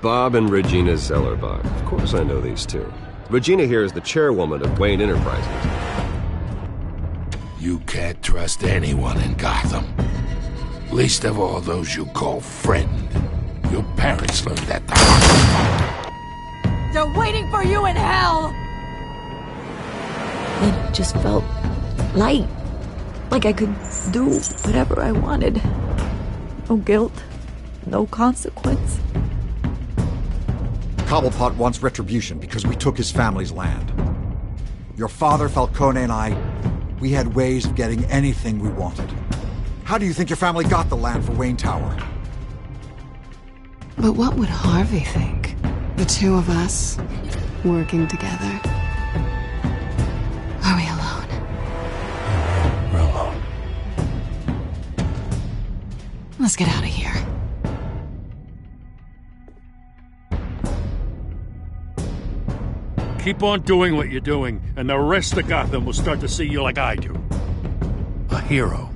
Bob and Regina Zellerbach. Of course I know these two. Regina here is the chairwoman of Wayne Enterprises. You can't trust anyone in Gotham. Least of all those you call friend. Your parents learned that the hard way. They're waiting for you in hell! It just felt light. Like I could do whatever I wanted. No guilt. No consequence. Cobblepot wants retribution because we took his family's land. Your father, Falcone, and I, we had ways of getting anything we wanted. How do you think your family got the land for Wayne Tower? But what would Harvey think? The two of us, working together. Are we alone? We're alone. Let's get out of here. Keep on doing what you're doing, and the rest of Gotham will start to see you like I do. A hero.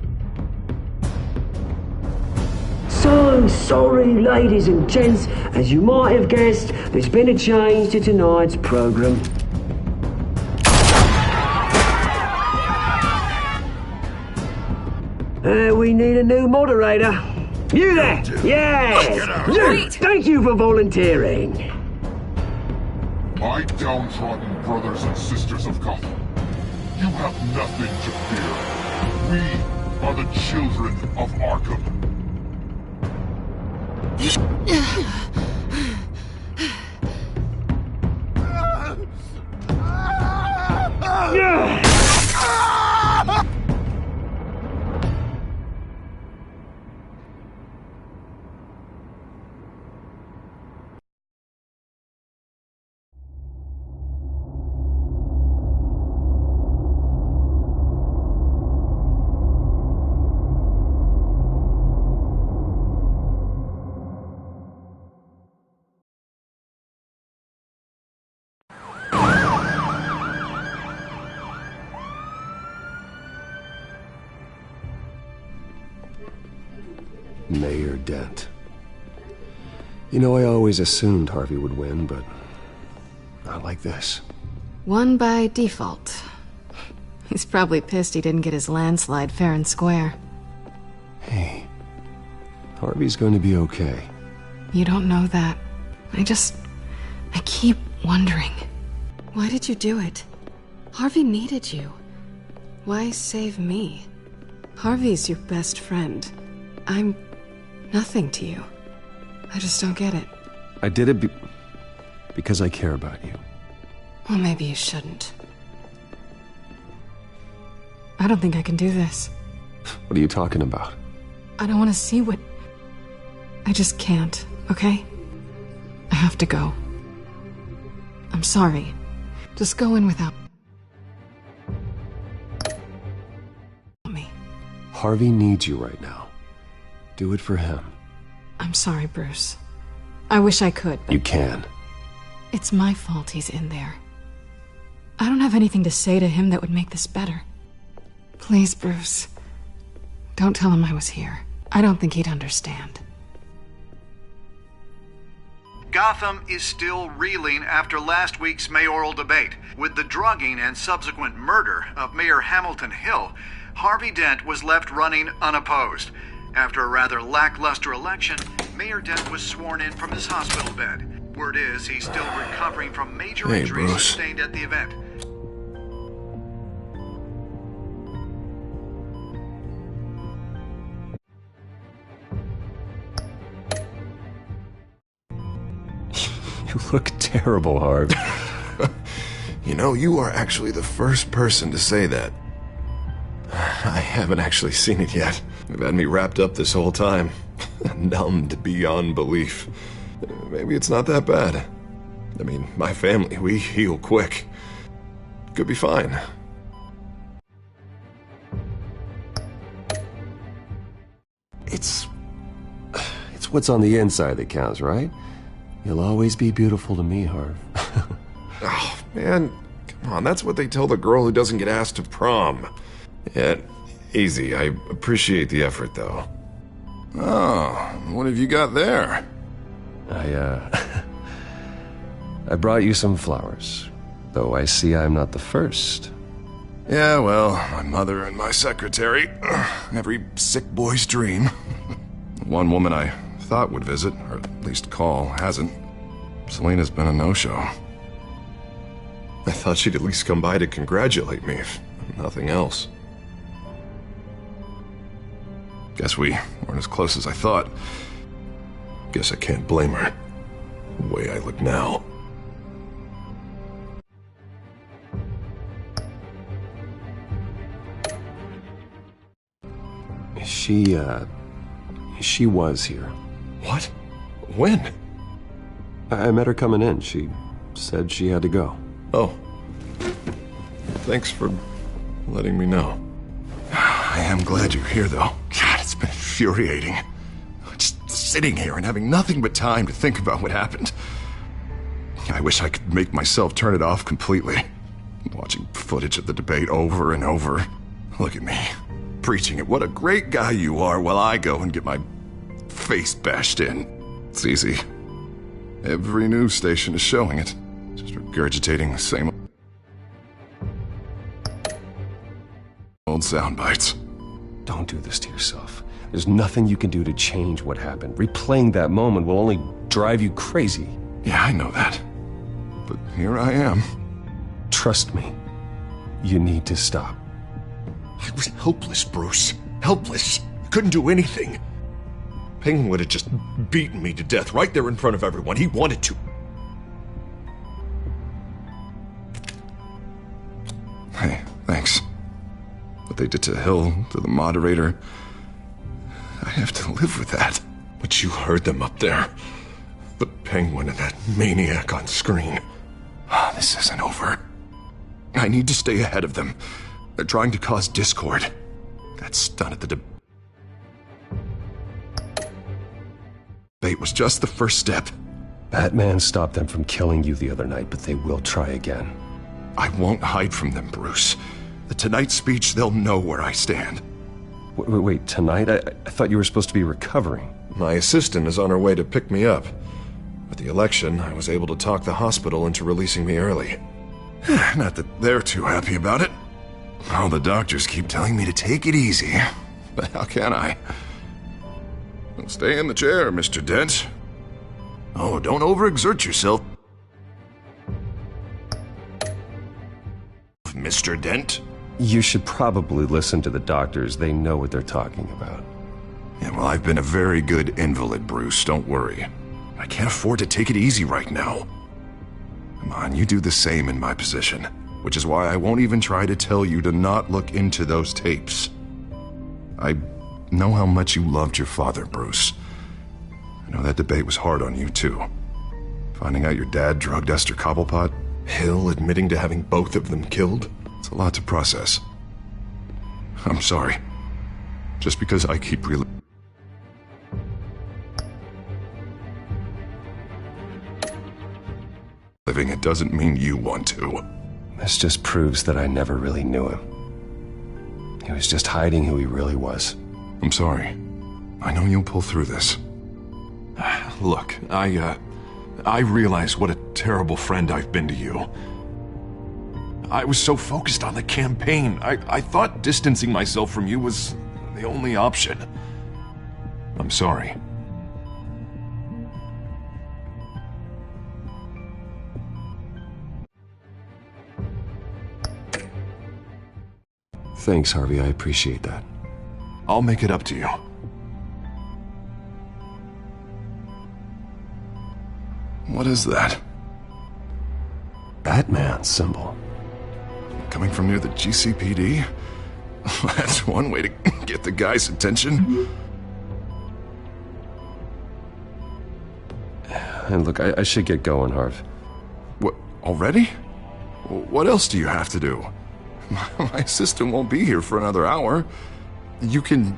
So sorry, ladies and gents. As you might have guessed, there's been a change to tonight's program. We need a new moderator. You there? Yes! You! Thank you for volunteering. My downtrodden brothers and sisters of Gotham, you have nothing to fear. We are the children of Arkham. Mayor Dent. You know, I always assumed Harvey would win, but not like this. Won by default. He's probably pissed he didn't get his landslide fair and square. Hey, Harvey's going to be okay. You don't know that. I keep wondering. Why did you do it? Harvey needed you. Why save me? Harvey's your best friend. I'm nothing to you. I just don't get it. I did it because I care about you. Well, maybe you shouldn't. I don't think I can do this. What are you talking about? I don't want to see what... I just can't, okay? I have to go. I'm sorry. Just go in without me. Harvey needs you right now. Do it for him. I'm sorry, Bruce. I wish I could, but... You can. It's my fault he's in there. I don't have anything to say to him that would make this better. Please, Bruce. Don't tell him I was here. I don't think he'd understand. Gotham is still reeling after last week's mayoral debate. With the drugging and subsequent murder of Mayor Hamilton Hill, Harvey Dent was left running unopposed. After a rather lackluster election, Mayor Dent was sworn in from his hospital bed. Word is he's still recovering from major injuries sustained at the event. You look terrible, Harv. You know, you are actually the first person to say that. I haven't actually seen it yet. You've had me wrapped up this whole time. Numbed beyond belief. Maybe it's not that bad. I mean, my family, we heal quick. Could be fine. It's what's on the inside that counts, right? You'll always be beautiful to me, Harv. Oh, man. Come on, that's what they tell the girl who doesn't get asked to prom. Yeah, easy. I appreciate the effort, though. Oh, what have you got there? I brought you some flowers, though I see I'm not the first. Yeah, well, my mother and my secretary. Every sick boy's dream. One woman I thought would visit, or at least call, hasn't. Selena's been a no-show. I thought she'd at least come by to congratulate me, if nothing else. Guess we weren't as close as I thought. Guess I can't blame her, the way I look now. She was here. What? When? I met her coming in. She said she had to go. Oh. Thanks for letting me know. I am glad you're here, though. God, it's been infuriating. Just sitting here and having nothing but time to think about what happened. I wish I could make myself turn it off completely. Watching footage of the debate over and over. Look at me, preaching at what a great guy you are while I go and get my face bashed in. It's easy. Every news station is showing it. Just regurgitating the same old sound bites. Don't do this to yourself. There's nothing you can do to change what happened. Replaying that moment will only drive you crazy. Yeah, I know that. But here I am. Trust me. You need to stop. I was helpless, Bruce. Helpless. Couldn't do anything. Penguin would have just beaten me to death right there in front of everyone. He wanted to. Hey, thanks. What they did to Hill, to the moderator, I have to live with that. But you heard them up there. The Penguin and that maniac on screen. This isn't over. I need to stay ahead of them. They're trying to cause discord. That stunt at the debate was just the first step. Batman stopped them from killing you the other night, but they will try again. I won't hide from them, Bruce. The Tonight speech, they'll know where I stand. Wait, tonight? I thought you were supposed to be recovering. My assistant is on her way to pick me up. With the election, I was able to talk the hospital into releasing me early. Not that they're too happy about it. All the doctors keep telling me to take it easy. But how can I? Well, stay in the chair, Mr. Dent. Oh, don't overexert yourself. Mr. Dent? You should probably listen to the doctors. They know what they're talking about. Yeah, well, I've been a very good invalid, Bruce. Don't worry. I can't afford to take it easy right now. Come on, you do the same in my position. Which is why I won't even try to tell you to not look into those tapes. I know how much you loved your father, Bruce. I know that debate was hard on you, too. Finding out your dad drugged Esther Cobblepot, Hill admitting to having both of them killed. It's a lot to process. I'm sorry. Just because I keep reliving it doesn't mean you want to. This just proves that I never really knew him. He was just hiding who he really was. I'm sorry. I know you'll pull through this. Look, I realize what a terrible friend I've been to you. I was so focused on the campaign. I thought distancing myself from you was the only option. I'm sorry. Thanks, Harvey. I appreciate that. I'll make it up to you. What is that? Batman symbol. Coming from near the GCPD? That's one way to get the guy's attention. And look, I should get going, Harv. What, already? What else do you have to do? My assistant won't be here for another hour. You can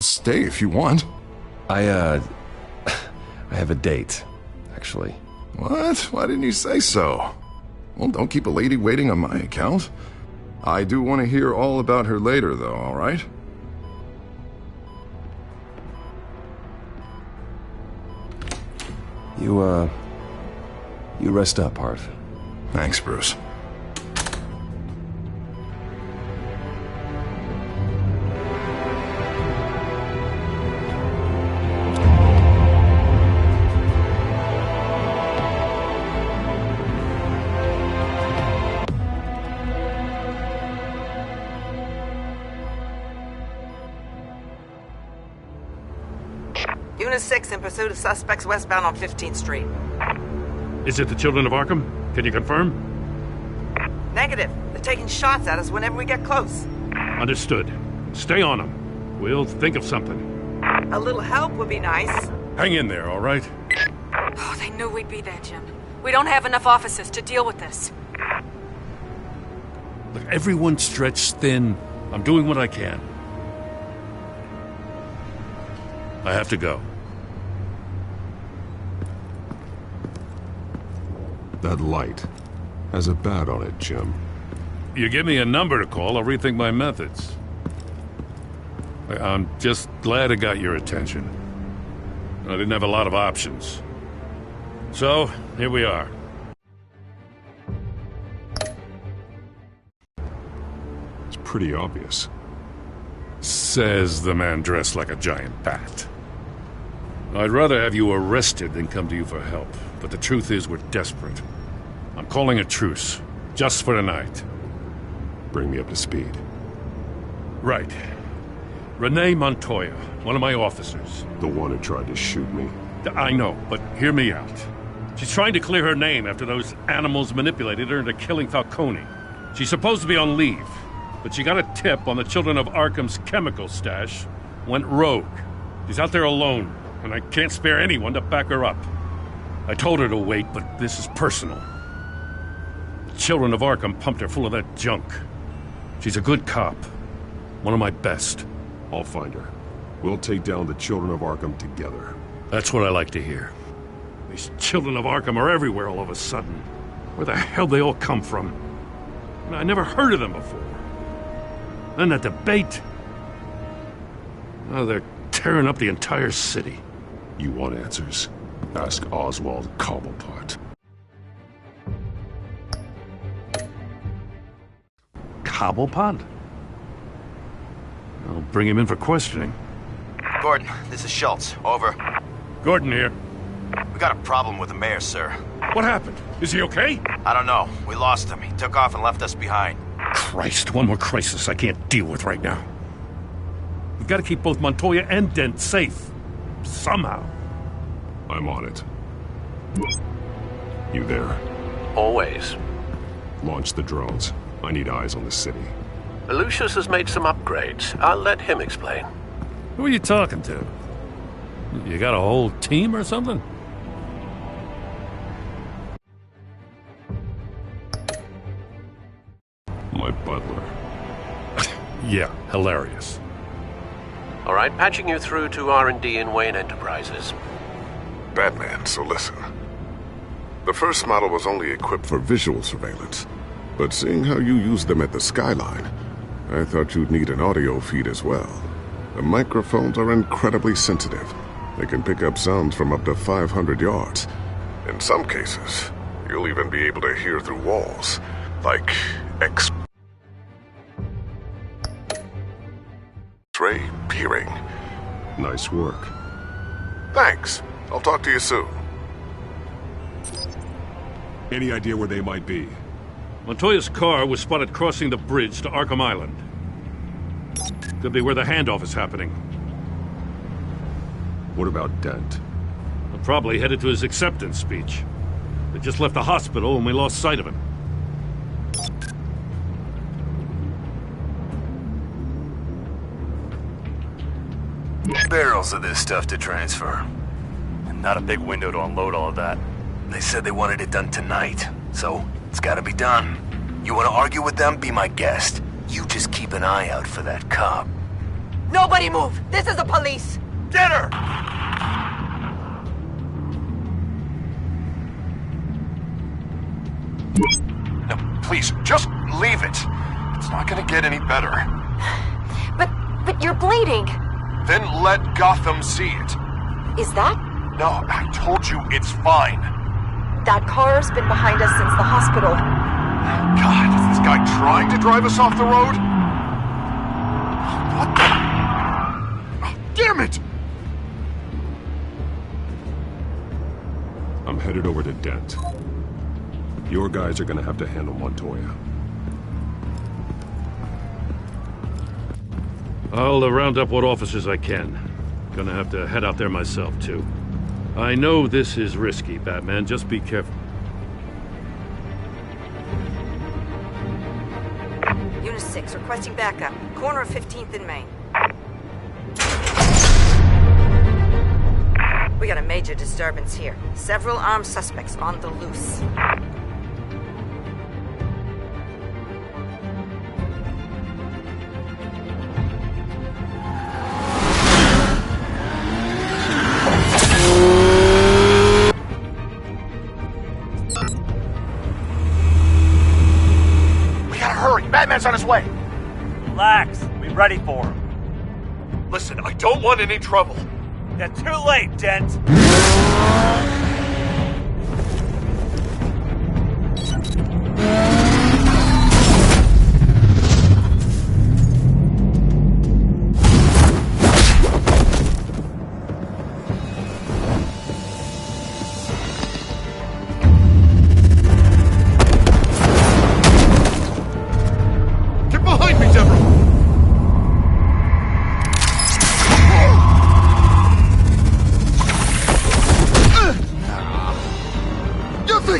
stay if you want. I have a date, actually. What? Why didn't you say so? Well, don't keep a lady waiting on my account. I do want to hear all about her later, though, all right? You rest up, Hart. Thanks, Bruce. Unit 6 in pursuit of suspects westbound on 15th Street. Is it the Children of Arkham? Can you confirm? Negative. They're taking shots at us whenever we get close. Understood. Stay on them. We'll think of something. A little help would be nice. Hang in there, all right? Oh, they knew we'd be there, Jim. We don't have enough officers to deal with this. Look, everyone's stretched thin. I'm doing what I can. I have to go. That light has a bat on it, Jim. You give me a number to call, I'll rethink my methods. I'm just glad I got your attention. I didn't have a lot of options. So, here we are. It's pretty obvious. Says the man dressed like a giant bat. I'd rather have you arrested than come to you for help, but the truth is we're desperate. I'm calling a truce, just for tonight. Bring me up to speed. Right. Renee Montoya, one of my officers. The one who tried to shoot me. I know, but hear me out. She's trying to clear her name after those animals manipulated her into killing Falcone. She's supposed to be on leave, but she got a tip on the Children of Arkham's chemical stash, went rogue. She's out there alone, and I can't spare anyone to back her up. I told her to wait, but this is personal. The Children of Arkham pumped her full of that junk. She's a good cop. One of my best. I'll find her. We'll take down the Children of Arkham together. That's what I like to hear. These Children of Arkham are everywhere all of a sudden. Where the hell they all come from? I never heard of them before. Then that debate. Oh, they're tearing up the entire city. You want answers? Ask Oswald Cobblepot. Cobblepot? I'll bring him in for questioning. Gordon, this is Schultz. Over. Gordon here. We got a problem with the mayor, sir. What happened? Is he okay? I don't know. We lost him. He took off and left us behind. Christ, one more crisis I can't deal with right now. We've got to keep both Montoya and Dent safe. Somehow. I'm on it. You there? Always. Launch the drones. I need eyes on the city. Lucius has made some upgrades. I'll let him explain. Who are you talking to? You got a whole team or something? My butler. Yeah, hilarious. All right, patching you through to R&D in Wayne Enterprises. Batman, so listen. The first model was only equipped for visual surveillance, but seeing how you use them at the skyline, I thought you'd need an audio feed as well. The microphones are incredibly sensitive. They can pick up sounds from up to 500 yards. In some cases, you'll even be able to hear through walls, like X-ray peering. Nice work. Thanks. I'll talk to you soon. Any idea where they might be? Montoya's car was spotted crossing the bridge to Arkham Island. Could be where the handoff is happening. What about Dent? We're probably headed to his acceptance speech. They just left the hospital and we lost sight of him. Barrels of this stuff to transfer. And not a big window to unload all of that. They said they wanted it done tonight, so it's gotta be done. You wanna argue with them? Be my guest. You just keep an eye out for that cop. Nobody move! This is the police! Get her! No, please, just leave it. It's not gonna get any better. But you're bleeding. Then let Gotham see it. Is that No, I told you it's fine. That car's been behind us since the hospital. God, is this guy trying to drive us off the road? What the? Oh, damn it! I'm headed over to Dent. Your guys are gonna have to handle Montoya. I'll round up what officers I can. Gonna have to head out there myself, too. I know this is risky, Batman. Just be careful. Unit 6, requesting backup. Corner of 15th and Main. We got a major disturbance here. Several armed suspects on the loose. Batman's on his way! Relax. Be ready for him. Listen, I don't want any trouble. You're too late, Dent.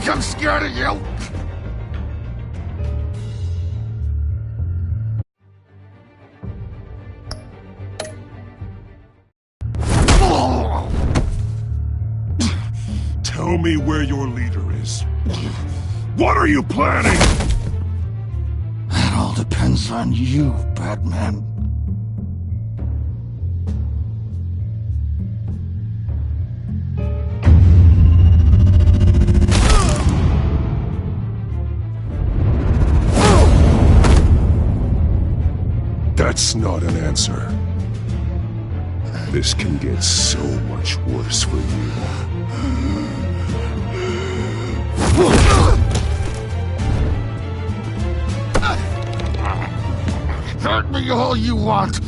I'm scared of you! Tell me where your leader is. What are you planning? That all depends on you, Batman. That's not an answer. This can get so much worse for you. Hurt me all you want.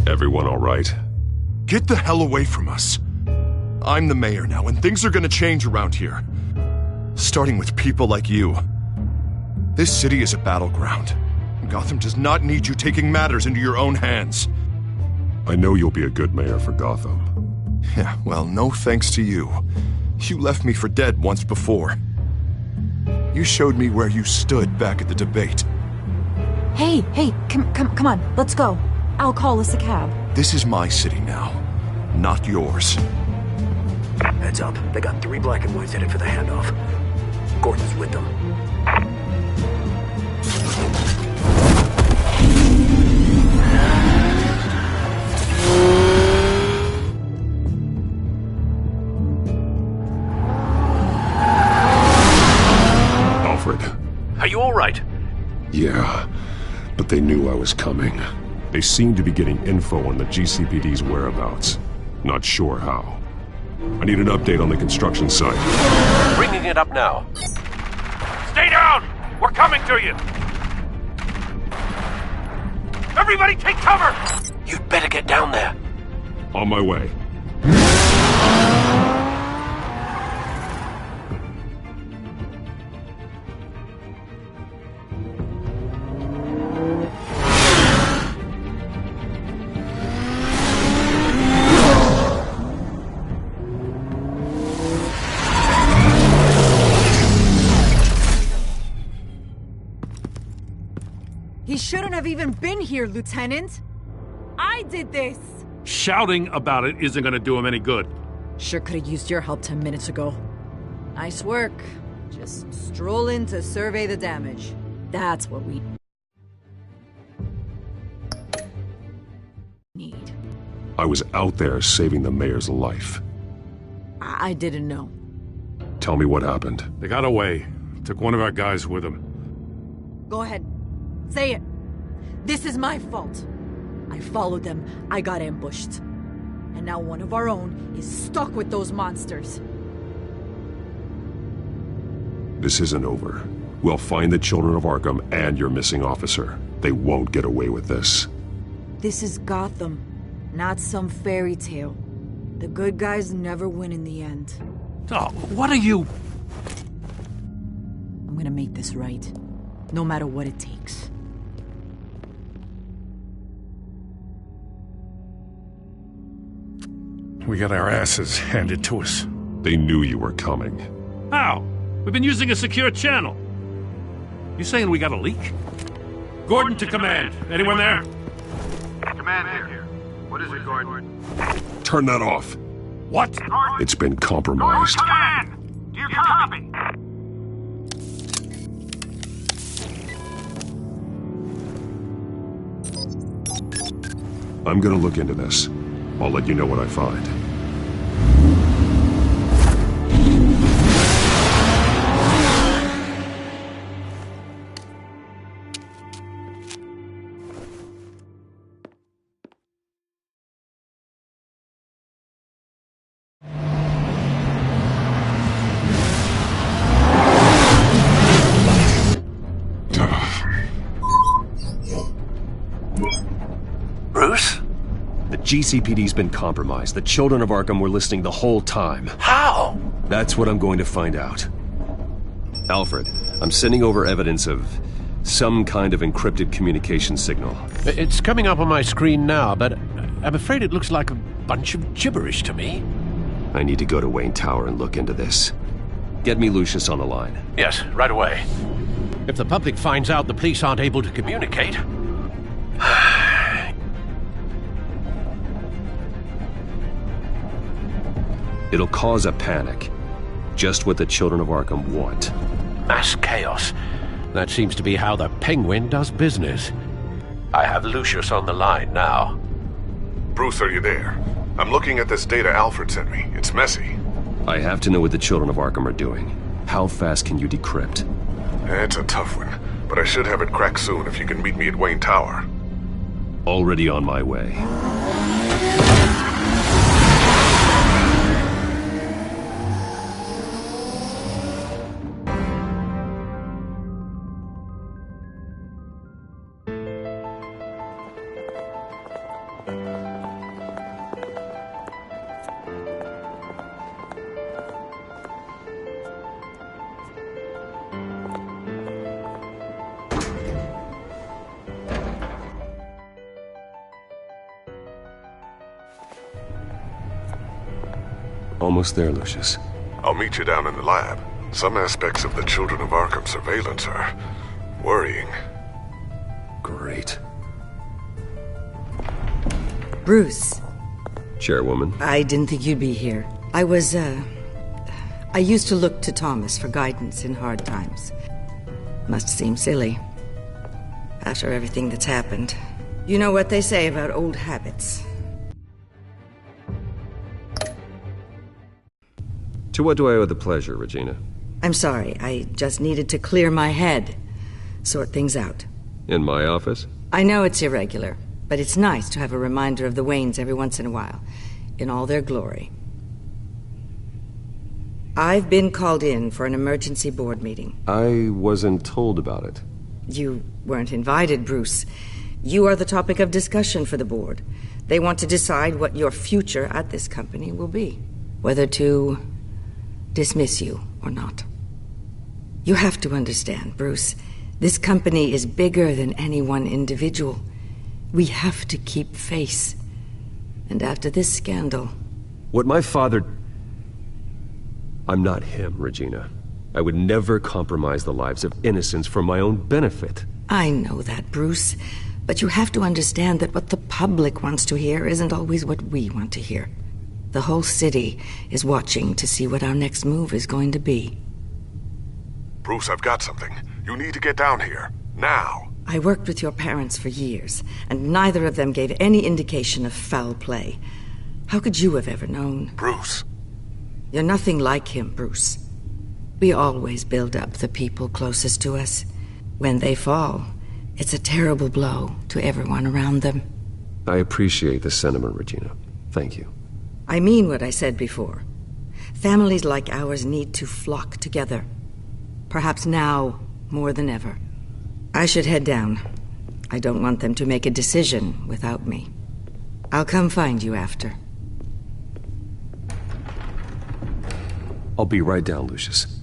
Everyone all right? Get the hell away from us. I'm the mayor now, and things are gonna change around here. Starting with people like you. This city is a battleground. Gotham does not need you taking matters into your own hands. I know you'll be a good mayor for Gotham. Yeah, well, no thanks to you. You left me for dead once before. You showed me where you stood back at the debate. Hey, come on, let's go. I'll call us a cab. This is my city now, not yours. Heads up, they got 3 black and whites headed for the handoff. Gordon's with them. Alfred. Are you all right? Yeah, but they knew I was coming. They seem to be getting info on the GCPD's whereabouts. Not sure how. I need an update on the construction site. Bringing it up now. Stay down! We're coming to you! Everybody take cover! You'd better get down there. On my way. He shouldn't have even been here, Lieutenant. I did this. Shouting about it isn't gonna do him any good. Sure could have used your help 10 minutes ago. Nice work. Just stroll in to survey the damage. That's what we need. I was out there saving the mayor's life. I didn't know. Tell me what happened. They got away. Took one of our guys with him. Go ahead. Say it. This is my fault. I followed them. I got ambushed. And now one of our own is stuck with those monsters. This isn't over. We'll find the children of Arkham and your missing officer. They won't get away with this. This is Gotham, not some fairy tale. The good guys never win in the end. Oh, what are you... I'm gonna make this right, no matter what it takes. We got our asses handed to us. They knew you were coming. How? We've been using a secure channel. You saying we got a leak? Gordon to command. Anyone there? Command here. What is it, Gordon? Turn that off. What? It's been compromised. Command! Do you copy? I'm gonna look into this. I'll let you know what I find. Bruce? The GCPD's been compromised. The children of Arkham were listening the whole time. How? That's what I'm going to find out. Alfred, I'm sending over evidence of some kind of encrypted communication signal. It's coming up on my screen now, but I'm afraid it looks like a bunch of gibberish to me. I need to go to Wayne Tower and look into this. Get me Lucius on the line. Yes, right away. If the public finds out the police aren't able to communicate... It'll cause a panic. Just what the children of Arkham want. Mass chaos. That seems to be how the Penguin does business. I have Lucius on the line now. Bruce, are you there? I'm looking at this data Alfred sent me. It's messy. I have to know what the children of Arkham are doing. How fast can you decrypt? It's a tough one, but I should have it cracked soon if you can meet me at Wayne Tower. Already on my way. Almost there, Lucius. I'll meet you down in the lab. Some aspects of the Children of Arkham surveillance are worrying. Great. Bruce. Chairwoman. I didn't think you'd be here. I used to look to Thomas for guidance in hard times. Must seem silly. After everything that's happened. You know what they say about old habits. To what do I owe the pleasure, Regina? I'm sorry, I just needed to clear my head. Sort things out. In my office? I know it's irregular, but it's nice to have a reminder of the Waynes every once in a while, in all their glory. I've been called in for an emergency board meeting. I wasn't told about it. You weren't invited, Bruce. You are the topic of discussion for the board. They want to decide what your future at this company will be. Whether to dismiss you or not. You have to understand, Bruce. This company is bigger than any one individual. We have to keep face. And after this scandal... What my father... I'm not him, Regina. I would never compromise the lives of innocents for my own benefit. I know that, Bruce. But you have to understand that what the public wants to hear isn't always what we want to hear. The whole city is watching to see what our next move is going to be. Bruce, I've got something. You need to get down here. Now. I worked with your parents for years, and neither of them gave any indication of foul play. How could you have ever known? Bruce. You're nothing like him, Bruce. We always build up the people closest to us. When they fall, it's a terrible blow to everyone around them. I appreciate the sentiment, Regina. Thank you. I mean what I said before. Families like ours need to flock together. Perhaps now more than ever. I should head down. I don't want them to make a decision without me. I'll come find you after. I'll be right down, Lucius.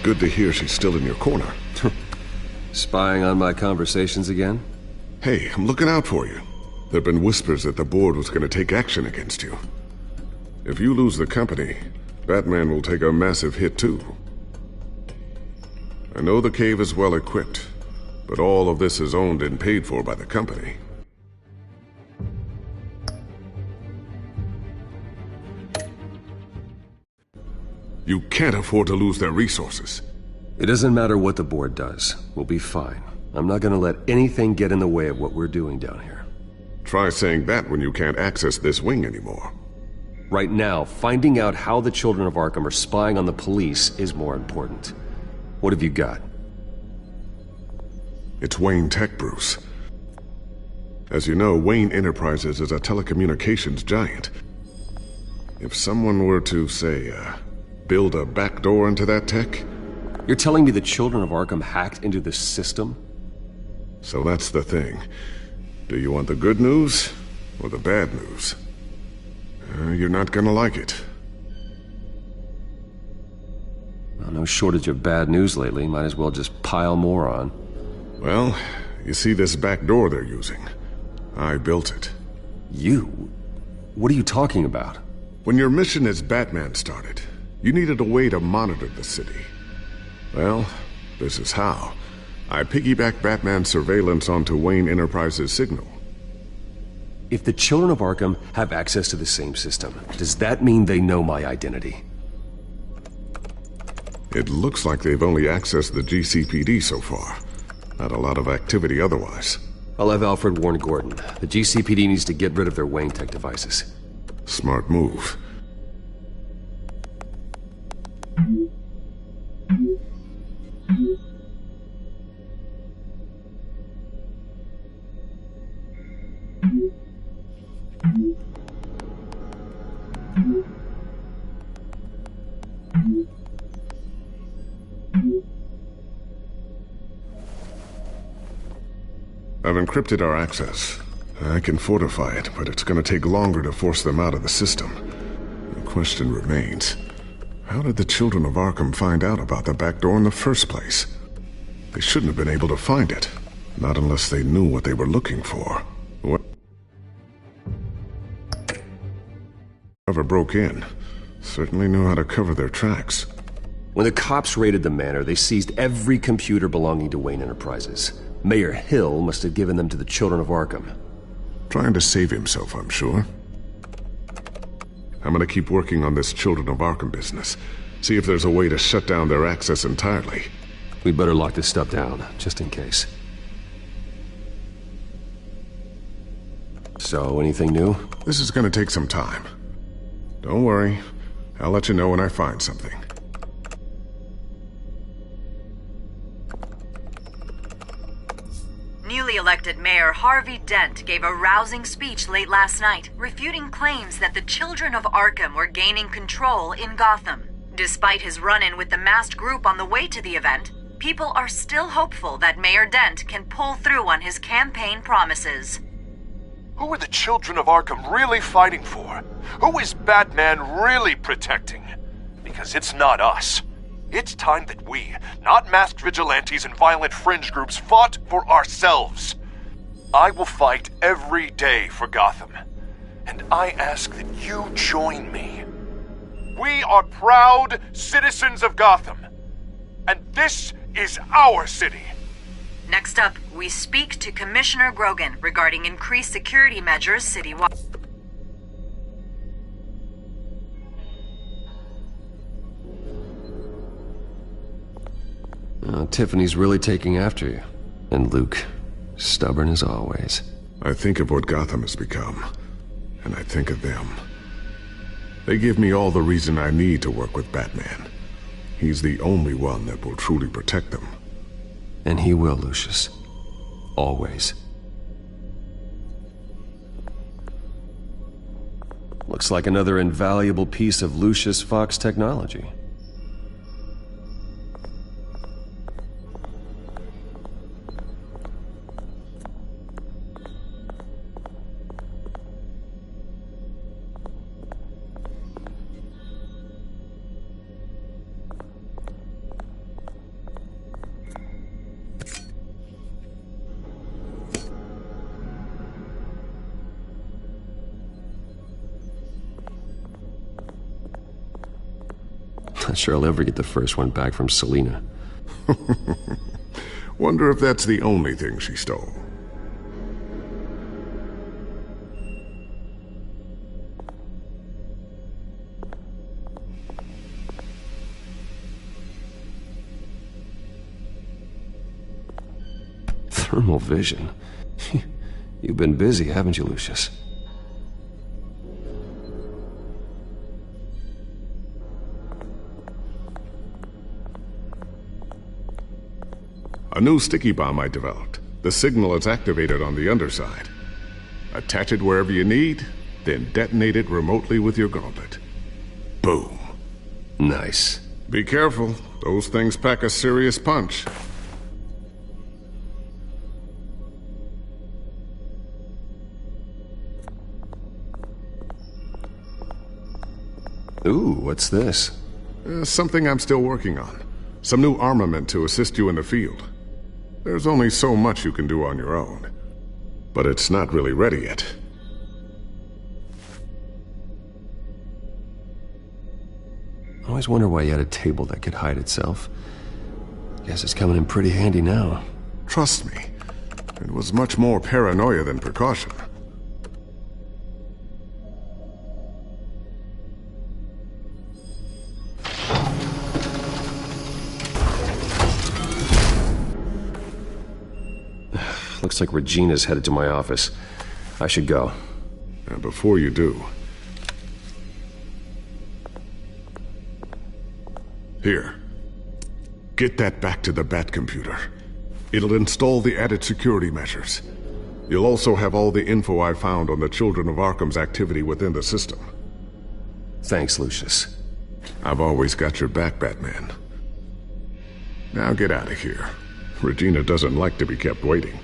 Good to hear she's still in your corner. Spying on my conversations again? Hey, I'm looking out for you. There've been whispers that the board was going to take action against you. If you lose the company, Batman will take a massive hit too. I know the cave is well equipped, but all of this is owned and paid for by the company. You can't afford to lose their resources. It doesn't matter what the board does. We'll be fine. I'm not gonna let anything get in the way of what we're doing down here. Try saying that when you can't access this wing anymore. Right now, finding out how the children of Arkham are spying on the police is more important. What have you got? It's Wayne Tech, Bruce. As you know, Wayne Enterprises is a telecommunications giant. If someone were to, say, build a backdoor into that tech? You're telling me the children of Arkham hacked into this system? So that's the thing. Do you want the good news or the bad news? You're not gonna like it. Well, no shortage of bad news lately. Might as well just pile more on. Well, you see this back door they're using? I built it. You? What are you talking about? When your mission as Batman started, you needed a way to monitor the city. Well, this is how. I piggybacked Batman's surveillance onto Wayne Enterprises' signal. If the children of Arkham have access to the same system, does that mean they know my identity? It looks like they've only accessed the GCPD so far. Not a lot of activity otherwise. I'll have Alfred warn Gordon. The GCPD needs to get rid of their Wayne Tech devices. Smart move. I've encrypted our access. I can fortify it, but it's going to take longer to force them out of the system. The question remains, how did the children of Arkham find out about the back door in the first place? They shouldn't have been able to find it. Not unless they knew what they were looking for. Whoever broke in certainly knew how to cover their tracks. When the cops raided the manor, they seized every computer belonging to Wayne Enterprises. Mayor Hill must have given them to the children of Arkham. Trying to save himself, I'm sure. I'm gonna keep working on this Children of Arkham business. See if there's a way to shut down their access entirely. We'd better lock this stuff down, just in case. So, anything new? This is gonna take some time. Don't worry. I'll let you know when I find something. Newly elected Mayor Harvey Dent gave a rousing speech late last night, refuting claims that the children of Arkham were gaining control in Gotham. Despite his run-in with the masked group on the way to the event, people are still hopeful that Mayor Dent can pull through on his campaign promises. Who are the children of Arkham really fighting for? Who is Batman really protecting? Because it's not us. It's time that we, not masked vigilantes and violent fringe groups, fought for ourselves. I will fight every day for Gotham. And I ask that you join me. We are proud citizens of Gotham. And this is our city. Next up, we speak to Commissioner Grogan regarding increased security measures citywide. Tiffany's really taking after you. And Luke, stubborn as always. I think of what Gotham has become, and I think of them. They give me all the reason I need to work with Batman. He's the only one that will truly protect them. And he will, Lucius. Always. Looks like another invaluable piece of Lucius Fox technology. Not sure I'll ever get the first one back from Selina. Wonder if that's the only thing she stole. Thermal vision. You've been busy, haven't you, Lucius? A new sticky bomb I developed. The signal is activated on the underside. Attach it wherever you need, then detonate it remotely with your gauntlet. Boom. Nice. Be careful. Those things pack a serious punch. Ooh, what's this? Something I'm still working on. Some new armament to assist you in the field. There's only so much you can do on your own. But it's not really ready yet. I always wonder why you had a table that could hide itself. Guess it's coming in pretty handy now. Trust me, it was much more paranoia than precaution. Looks like Regina's headed to my office. I should go. And before you do... Here. Get that back to the Bat computer. It'll install the added security measures. You'll also have all the info I found on the Children of Arkham's activity within the system. Thanks, Lucius. I've always got your back, Batman. Now get out of here. Regina doesn't like to be kept waiting.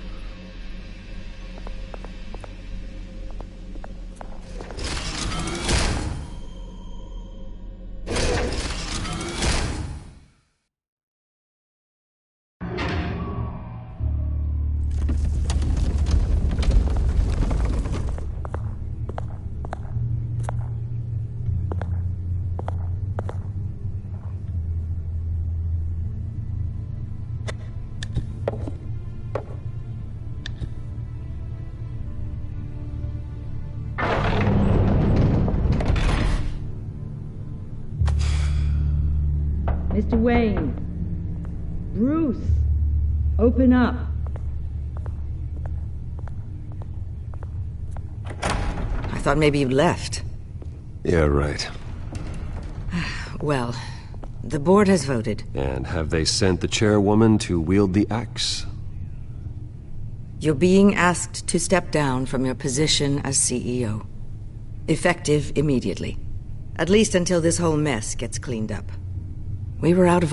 Mr. Wayne. Bruce. Open up. I thought maybe you'd left. Yeah, right. Well, the board has voted. And have they sent the chairwoman to wield the axe? You're being asked to step down from your position as CEO. Effective immediately. At least until this whole mess gets cleaned up. We were out of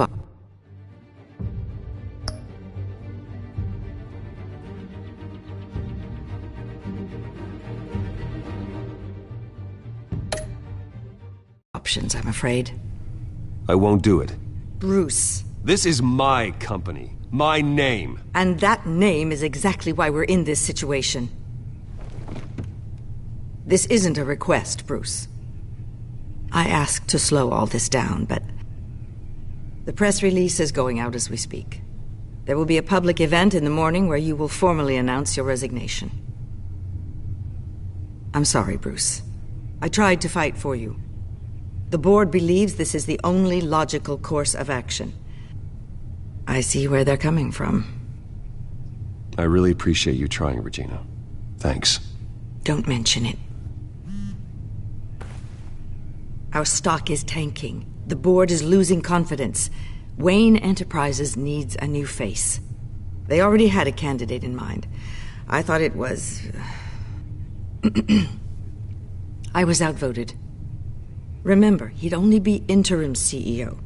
options, I'm afraid. I won't do it. Bruce. This is my company. My name. And that name is exactly why we're in this situation. This isn't a request, Bruce. I asked to slow all this down, but the press release is going out as we speak. There will be a public event in the morning where you will formally announce your resignation. I'm sorry, Bruce. I tried to fight for you. The board believes this is the only logical course of action. I see where they're coming from. I really appreciate you trying, Regina. Thanks. Don't mention it. Our stock is tanking. The board is losing confidence. Wayne Enterprises needs a new face. They already had a candidate in mind. I thought it was... I was outvoted. Remember, he'd only be interim CEO,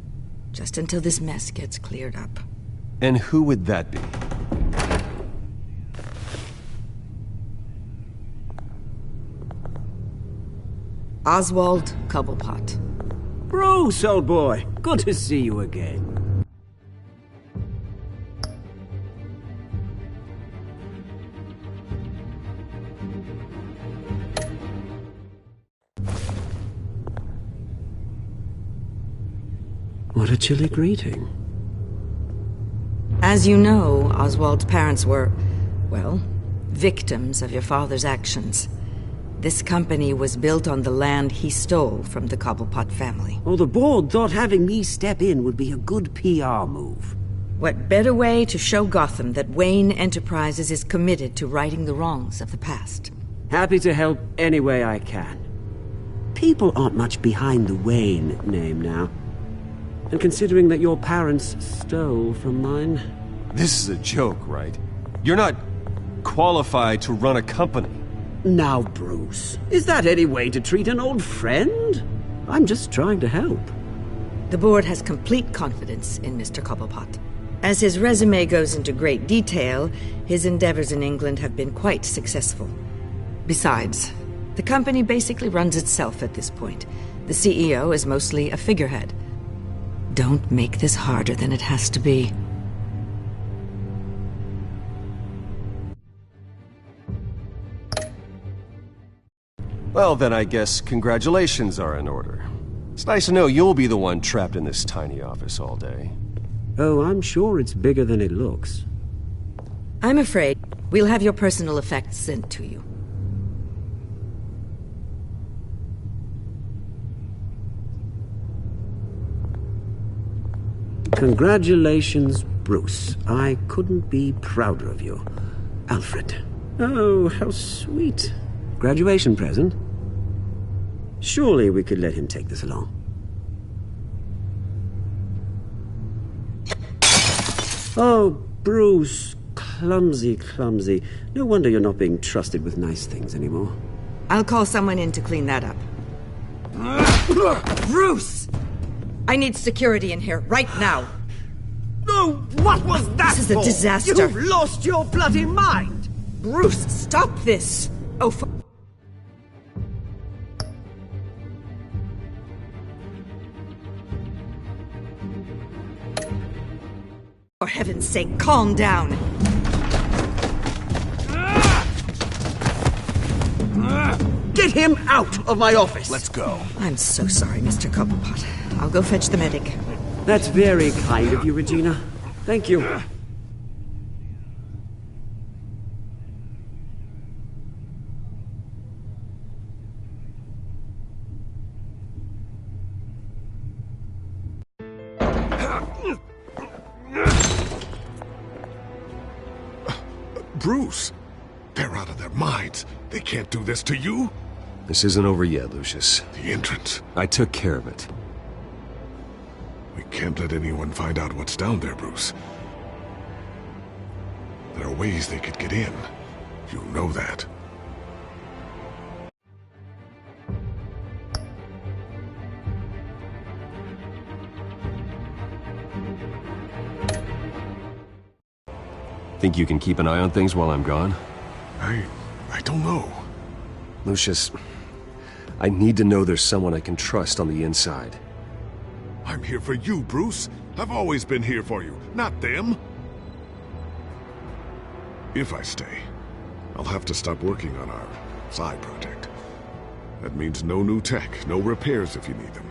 just until this mess gets cleared up. And who would that be? Oswald Cobblepot. Bruce, old boy. Good to see you again. What a chilly greeting. As you know, Oswald's parents were, well, victims of your father's actions. This company was built on the land he stole from the Cobblepot family. Oh, the board thought having me step in would be a good PR move. What better way to show Gotham that Wayne Enterprises is committed to righting the wrongs of the past? Happy to help any way I can. People aren't much behind the Wayne name now. And considering that your parents stole from mine... This is a joke, right? You're not qualified to run a company. Now, Bruce, is that any way to treat an old friend? I'm just trying to help. The board has complete confidence in Mr. Cobblepot. As his resume goes into great detail, his endeavors in England have been quite successful. Besides, the company basically runs itself at this point. The CEO is mostly a figurehead. Don't make this harder than it has to be. Well, then I guess congratulations are in order. It's nice to know you'll be the one trapped in this tiny office all day. Oh, I'm sure it's bigger than it looks. I'm afraid we'll have your personal effects sent to you. Congratulations, Bruce. I couldn't be prouder of you. Alfred. Oh, how sweet. Graduation present? Surely we could let him take this along. Oh, Bruce. Clumsy, clumsy. No wonder you're not being trusted with nice things anymore. I'll call someone in to clean that up. Bruce! I need security in here, right now. No, what was that This is a disaster. You've lost your bloody mind! Bruce, stop this! Oh, for heaven's sake, calm down. Get him out of my office! Let's go. I'm so sorry, Mr. Cobblepot. I'll go fetch the medic. That's very kind of you, Regina. Thank you. Bruce, they're out of their minds. They can't do this to you. This isn't over yet, Lucius. The entrance. I took care of it. We can't let anyone find out what's down there, Bruce. There are ways they could get in. You know that. Think you can keep an eye on things while I'm gone? I don't know. Lucius, I need to know there's someone I can trust on the inside. I'm here for you, Bruce. I've always been here for you, not them. If I stay, I'll have to stop working on our side project. That means no new tech, no repairs if you need them.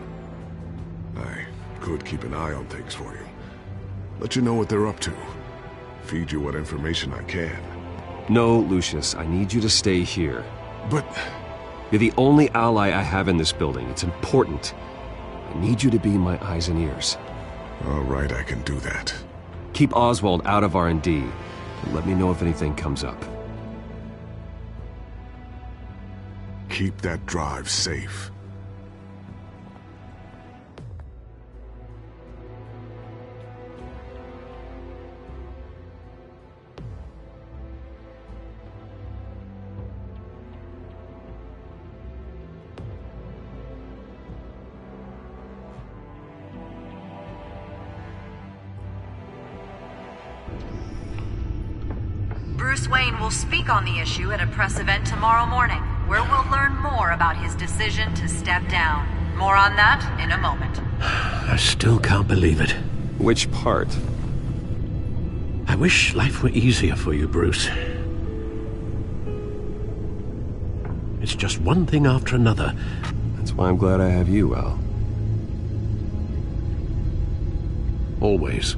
I could keep an eye on things for you. Let you know what they're up to. Feed you what information I can. No, Lucius, I need you to stay here. But... You're the only ally I have in this building. It's important. I need you to be my eyes and ears. All right, I can do that. Keep Oswald out of R&D, and let me know if anything comes up. Keep that drive safe. Bruce Wayne will speak on the issue at a press event tomorrow morning, where we'll learn more about his decision to step down. More on that in a moment. I still can't believe it. Which part? I wish life were easier for you, Bruce. It's just one thing after another. That's why I'm glad I have you, Al. Always.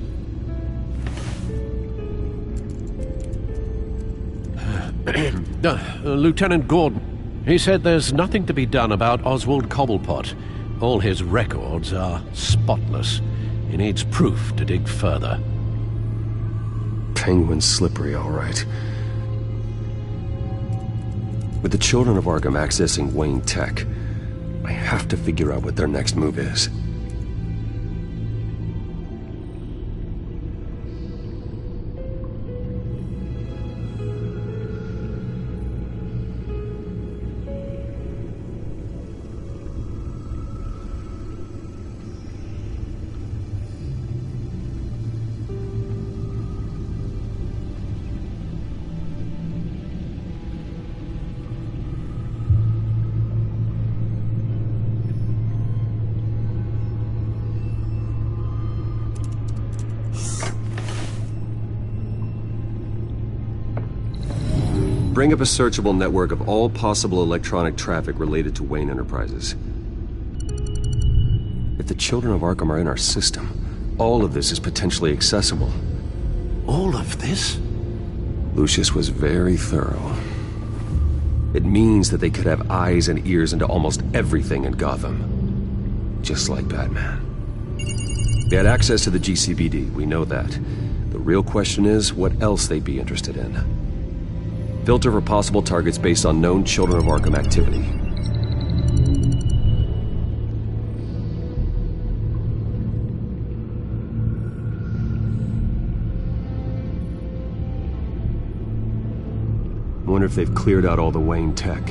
Lieutenant Gordon, he said there's nothing to be done about Oswald Cobblepot. All his records are spotless. He needs proof to dig further. Penguin's slippery, all right. With the children of Arkham accessing Wayne Tech, I have to figure out what their next move is. Bring up a searchable network of all possible electronic traffic related to Wayne Enterprises. If the children of Arkham are in our system, all of this is potentially accessible. All of this? Lucius was very thorough. It means that they could have eyes and ears into almost everything in Gotham. Just like Batman. They had access to the GCPD, we know that. The real question is what else they'd be interested in. Filter for possible targets based on known Children of Arkham activity. Wonder if they've cleared out all the Wayne tech.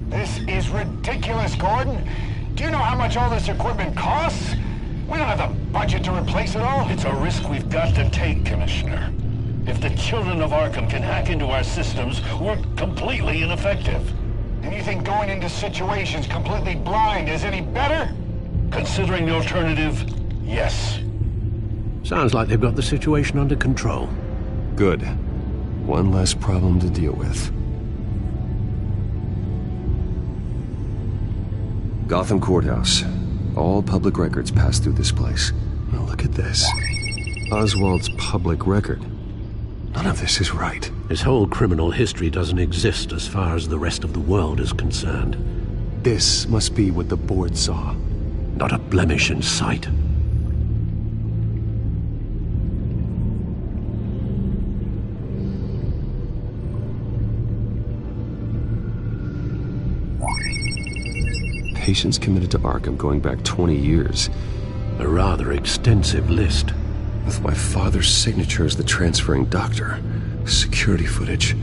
This is ridiculous, Gordon. Do you know how much all this equipment costs? We don't have the budget to replace it all. It's a risk we've got to take, Commissioner. If the Children of Arkham can hack into our systems, we're completely ineffective. And you think going into situations completely blind is any better? Considering the alternative, yes. Sounds like they've got the situation under control. Good. One less problem to deal with. Gotham Courthouse. All public records pass through this place. Now look at this. Oswald's public record. None of this is right. His whole criminal history doesn't exist as far as the rest of the world is concerned. This must be what the board saw. Not a blemish in sight. Patients committed to Arkham going back 20 years. A rather extensive list. With my father's signature as the transferring doctor. Security footage.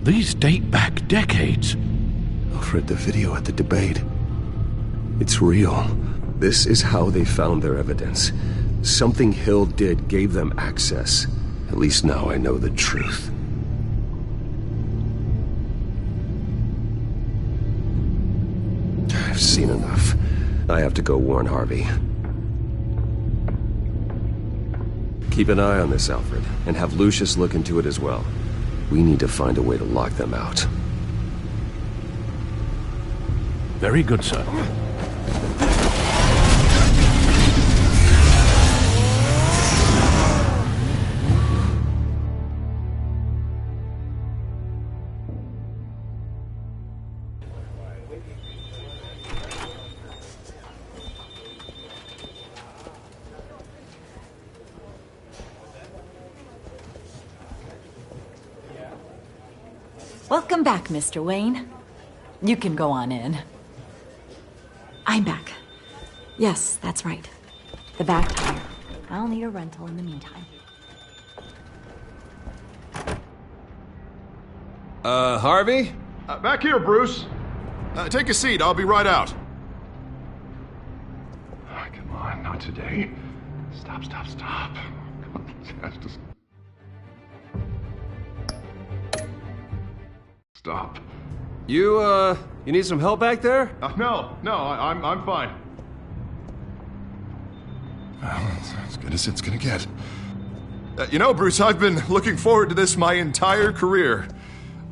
These date back decades. Alfred, the video at the debate. It's real. This is how they found their evidence. Something Hill did gave them access. At least now I know the truth. I've seen enough. I have to go warn Harvey. Keep an eye on this, Alfred, and have Lucius look into it as well. We need to find a way to lock them out. Very good, sir. Welcome back, Mr. Wayne. You can go on in. I'm back. Yes, that's right. The back tire. I'll need a rental in the meantime. Harvey? Back here, Bruce. Take a seat. I'll be right out. Oh, come on, not today. Stop. Come on, just... Stop. You need some help back there? No, I'm fine. Well, it's as good as it's gonna get. You know, Bruce, I've been looking forward to this my entire career.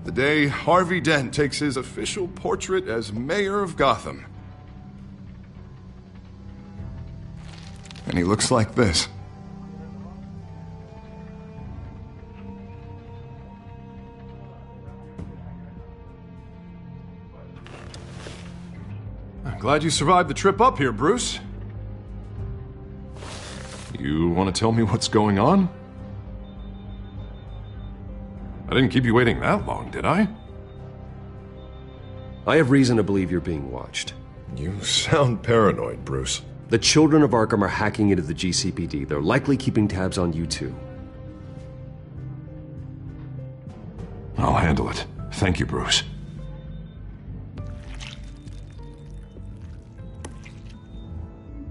The day Harvey Dent takes his official portrait as mayor of Gotham. And he looks like this. I'm glad you survived the trip up here, Bruce. You want to tell me what's going on? I didn't keep you waiting that long, did I? I have reason to believe you're being watched. You sound paranoid, Bruce. The children of Arkham are hacking into the GCPD. They're likely keeping tabs on you too. I'll handle it. Thank you, Bruce.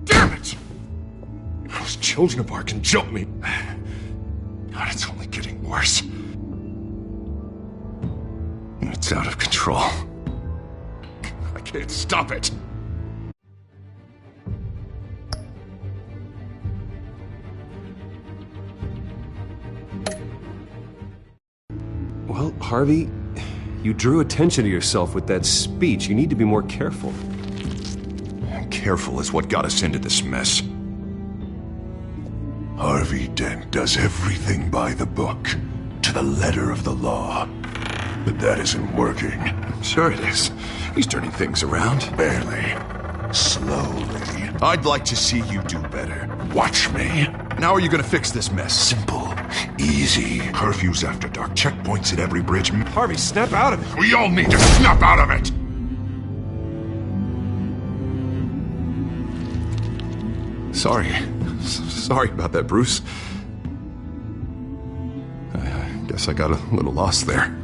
Damn it! Those children of Arkham jumped me. God, it's only getting worse. It's out of control. I can't stop it. Well, Harvey, you drew attention to yourself with that speech. You need to be more careful. Careful is what got us into this mess. Harvey Dent does everything by the book, to the letter of the law. But that isn't working. Sure it is. He's turning things around. Barely. Slowly. I'd like to see you do better. Watch me. And how are you gonna fix this mess? Simple. Easy. Curfews after dark. Checkpoints at every bridge. Harvey, snap out of it. We all need to snap out of it! Sorry about that, Bruce. I guess I got a little lost there.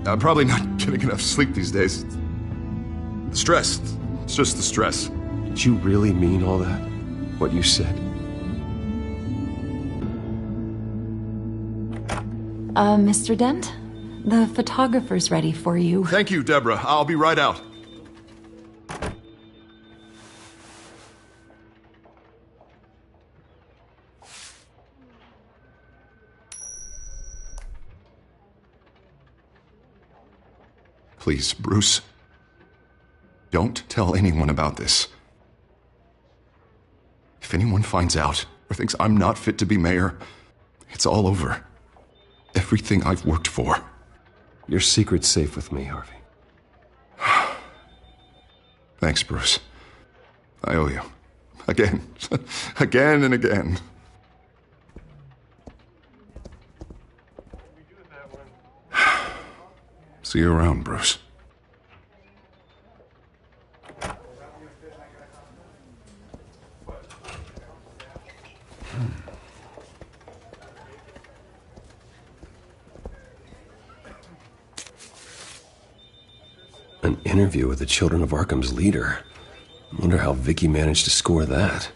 I'm probably not getting enough sleep these days. The stress. It's just the stress. Did you really mean all that? What you said? Mr. Dent? The photographer's ready for you. Thank you, Deborah. I'll be right out. Please, Bruce. Don't tell anyone about this. If anyone finds out or thinks I'm not fit to be mayor, it's all over. Everything I've worked for. Your secret's safe with me, Harvey. Thanks, Bruce. I owe you. Again. Again and again. See you around, Bruce. An interview with the Children of Arkham's leader. I wonder how Vicky managed to score that.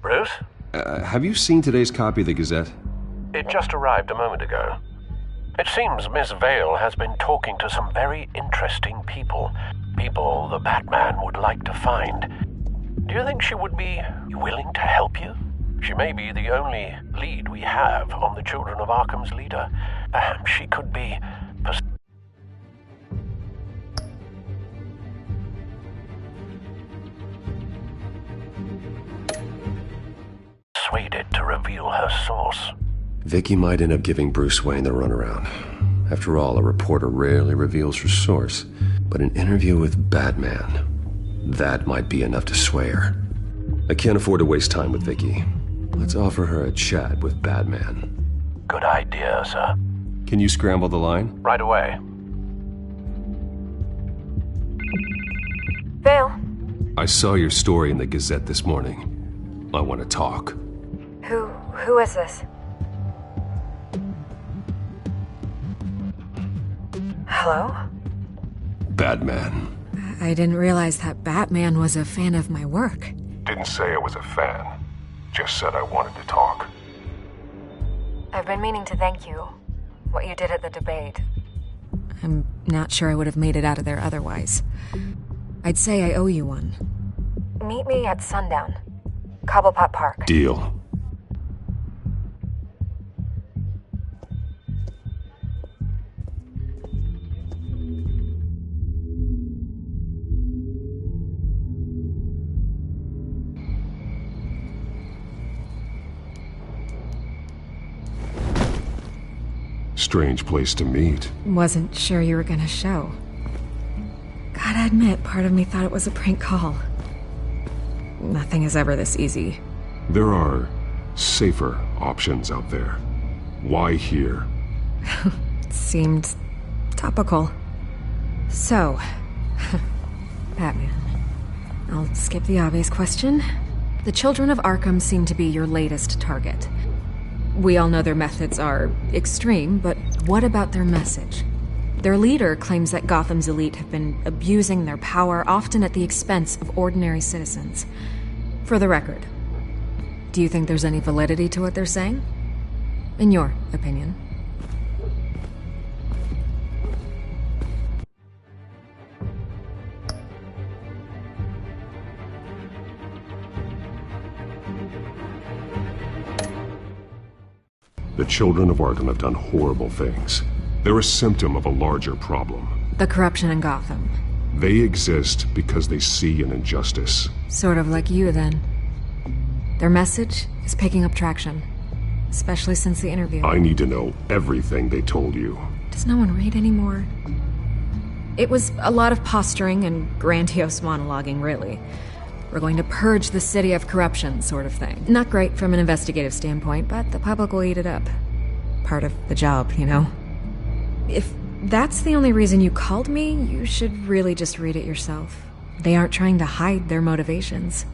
Bruce? Have you seen today's copy of the Gazette? It just arrived a moment ago. It seems Miss Vale has been talking to some very interesting people. People the Batman would like to find. Do you think she would be willing to help you? She may be the only lead we have on the Children of Arkham's leader. Perhaps she could be persuaded to reveal her source. Vicky might end up giving Bruce Wayne the runaround. After all, a reporter rarely reveals her source. But an interview with Batman, that might be enough to sway her. I can't afford to waste time with Vicky. Let's offer her a chat with Batman. Good idea, sir. Can you scramble the line? Right away. Vale. I saw your story in the Gazette this morning. I want to talk. Who is this? Hello? Batman. I didn't realize that Batman was a fan of my work. Didn't say I was a fan. Just said I wanted to talk. I've been meaning to thank you. What you did at the debate. I'm not sure I would have made it out of there otherwise. I'd say I owe you one. Meet me at sundown. Cobblepot Park. Deal. Strange place to meet. Wasn't sure you were gonna show. Gotta admit, part of me thought it was a prank call. Nothing is ever this easy. There are safer options out there. Why here? Seemed topical. So, Batman. I'll skip the obvious question. The Children of Arkham seem to be your latest target. We all know their methods are extreme, but what about their message? Their leader claims that Gotham's elite have been abusing their power, often at the expense of ordinary citizens. For the record, do you think there's any validity to what they're saying? In your opinion? The Children of Arkham have done horrible things. They're a symptom of a larger problem. The corruption in Gotham. They exist because they see an injustice. Sort of like you, then. Their message is picking up traction. Especially since the interview. I need to know everything they told you. Does no one read anymore? It was a lot of posturing and grandiose monologuing, really. We're going to purge the city of corruption, sort of thing. Not great from an investigative standpoint, but the public will eat it up. Part of the job, you know? If that's the only reason you called me, you should really just read it yourself. They aren't trying to hide their motivations.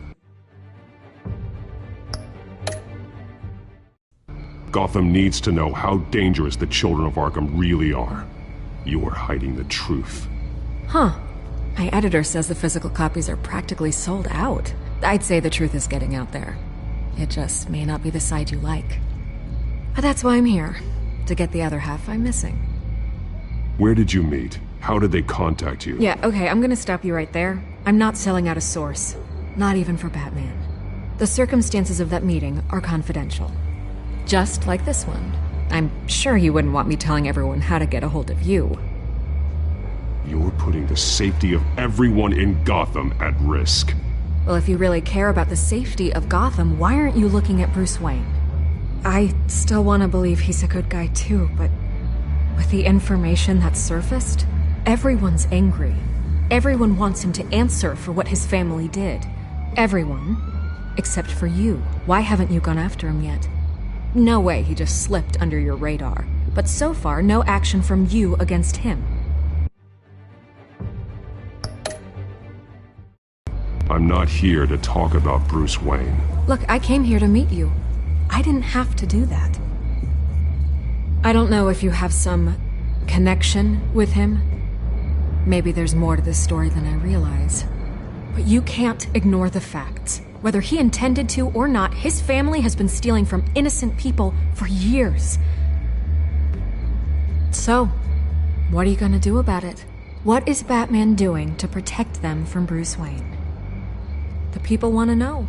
Gotham needs to know how dangerous the Children of Arkham really are. You are hiding the truth. Huh. My editor says the physical copies are practically sold out. I'd say the truth is getting out there. It just may not be the side you like. But that's why I'm here. To get the other half I'm missing. Where did you meet? How did they contact you? Yeah, okay, I'm gonna stop you right there. I'm not selling out a source. Not even for Batman. The circumstances of that meeting are confidential. Just like this one. I'm sure you wouldn't want me telling everyone how to get a hold of you. You're putting the safety of everyone in Gotham at risk. Well, if you really care about the safety of Gotham, why aren't you looking at Bruce Wayne? I still want to believe he's a good guy too, but with the information that's surfaced, everyone's angry. Everyone wants him to answer for what his family did. Everyone, except for you. Why haven't you gone after him yet? No way he just slipped under your radar. But so far, no action from you against him. I'm not here to talk about Bruce Wayne. Look, I came here to meet you. I didn't have to do that. I don't know if you have some connection with him. Maybe there's more to this story than I realize. But you can't ignore the facts. Whether he intended to or not, his family has been stealing from innocent people for years. So, what are you gonna do about it? What is Batman doing to protect them from Bruce Wayne? The people want to know.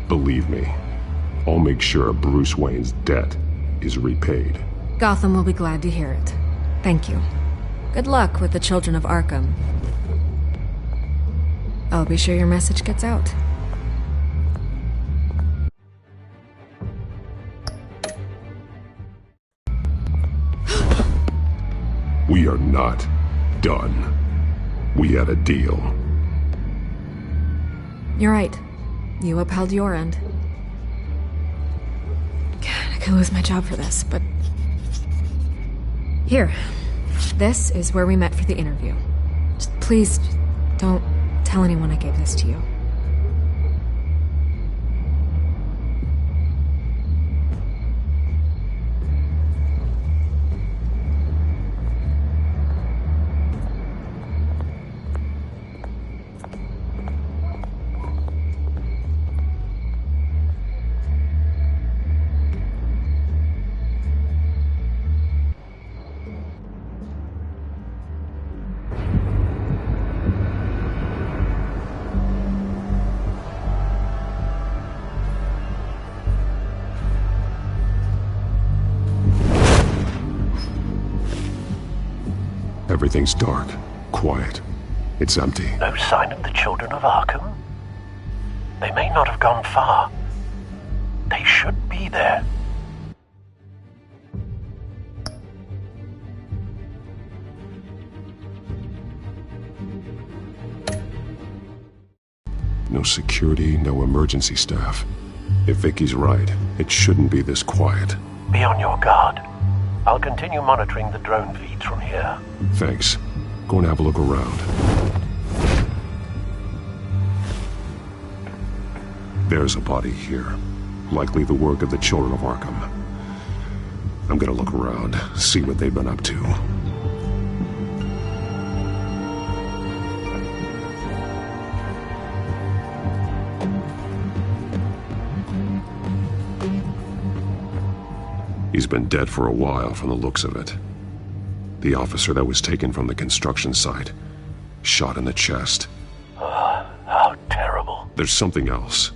Believe me, I'll make sure Bruce Wayne's debt is repaid. Gotham will be glad to hear it. Thank you. Good luck with the children of Arkham. I'll be sure your message gets out. We are not done. We had a deal. You're right. You upheld your end. God, I could lose my job for this, but... Here. This is where we met for the interview. Please, don't tell anyone I gave this to you. Everything's dark, quiet. It's empty. No sign of the children of Arkham? They may not have gone far. They should be there. No security, no emergency staff. If Vicky's right, it shouldn't be this quiet. Be on your guard. I'll continue monitoring the drone feeds from here. Thanks. Go and have a look around. There's a body here. Likely the work of the children of Arkham. I'm gonna look around, see what they've been up to. He's been dead for a while from the looks of it. The officer that was taken from the construction site. Shot in the chest. How terrible. There's something else.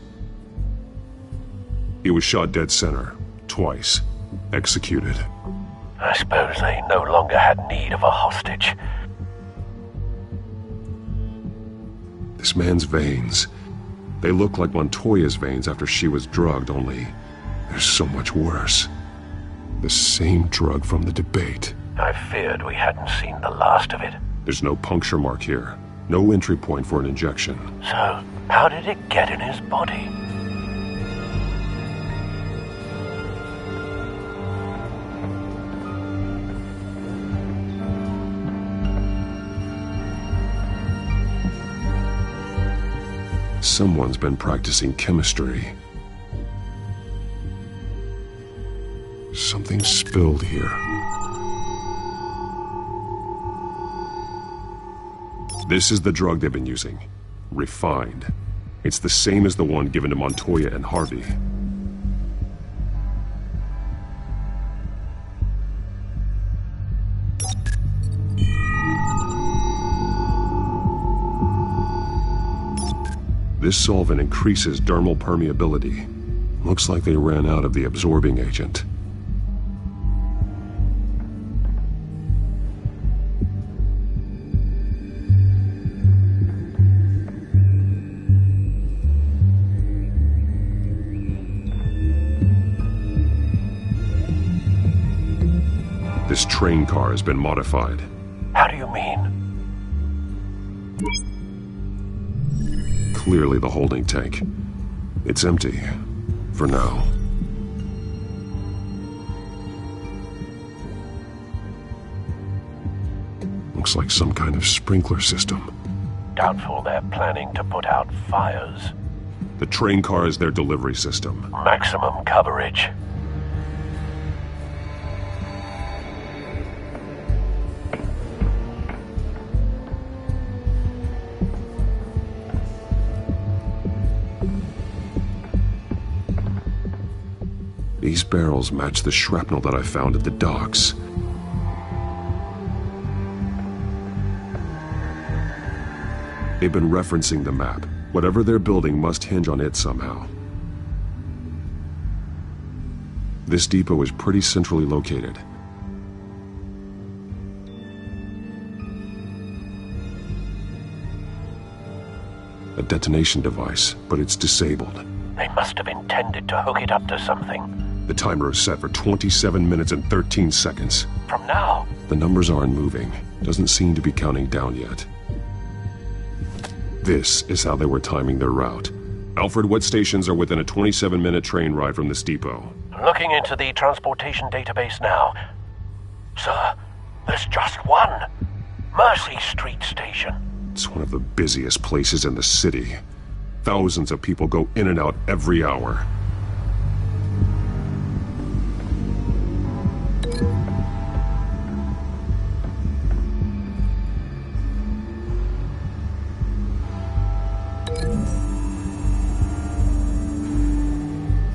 He was shot dead center. Twice. Executed. I suppose they no longer had need of a hostage. This man's veins. They look like Montoya's veins after she was drugged, only they're so much worse. The same drug from the debate. I feared we hadn't seen the last of it. There's no puncture mark here. No entry point for an injection. So, how did it get in his body? Someone's been practicing chemistry. Something spilled here. This is the drug they've been using. Refined. It's the same as the one given to Montoya and Harvey. This solvent increases dermal permeability. Looks like they ran out of the absorbing agent. This train car has been modified. How do you mean? Clearly the holding tank. It's empty. For now. Looks like some kind of sprinkler system. Doubtful they're planning to put out fires. The train car is their delivery system. Maximum coverage. These barrels match the shrapnel that I found at the docks. They've been referencing the map. Whatever they're building must hinge on it somehow. This depot is pretty centrally located. A detonation device, but it's disabled. They must have intended to hook it up to something. The timer is set for 27 minutes and 13 seconds. From now? The numbers aren't moving. Doesn't seem to be counting down yet. This is how they were timing their route. Alfred, what stations are within a 27-minute train ride from this depot? Looking into the transportation database now. Sir, there's just one. Mercy Street Station. It's one of the busiest places in the city. Thousands of people go in and out every hour.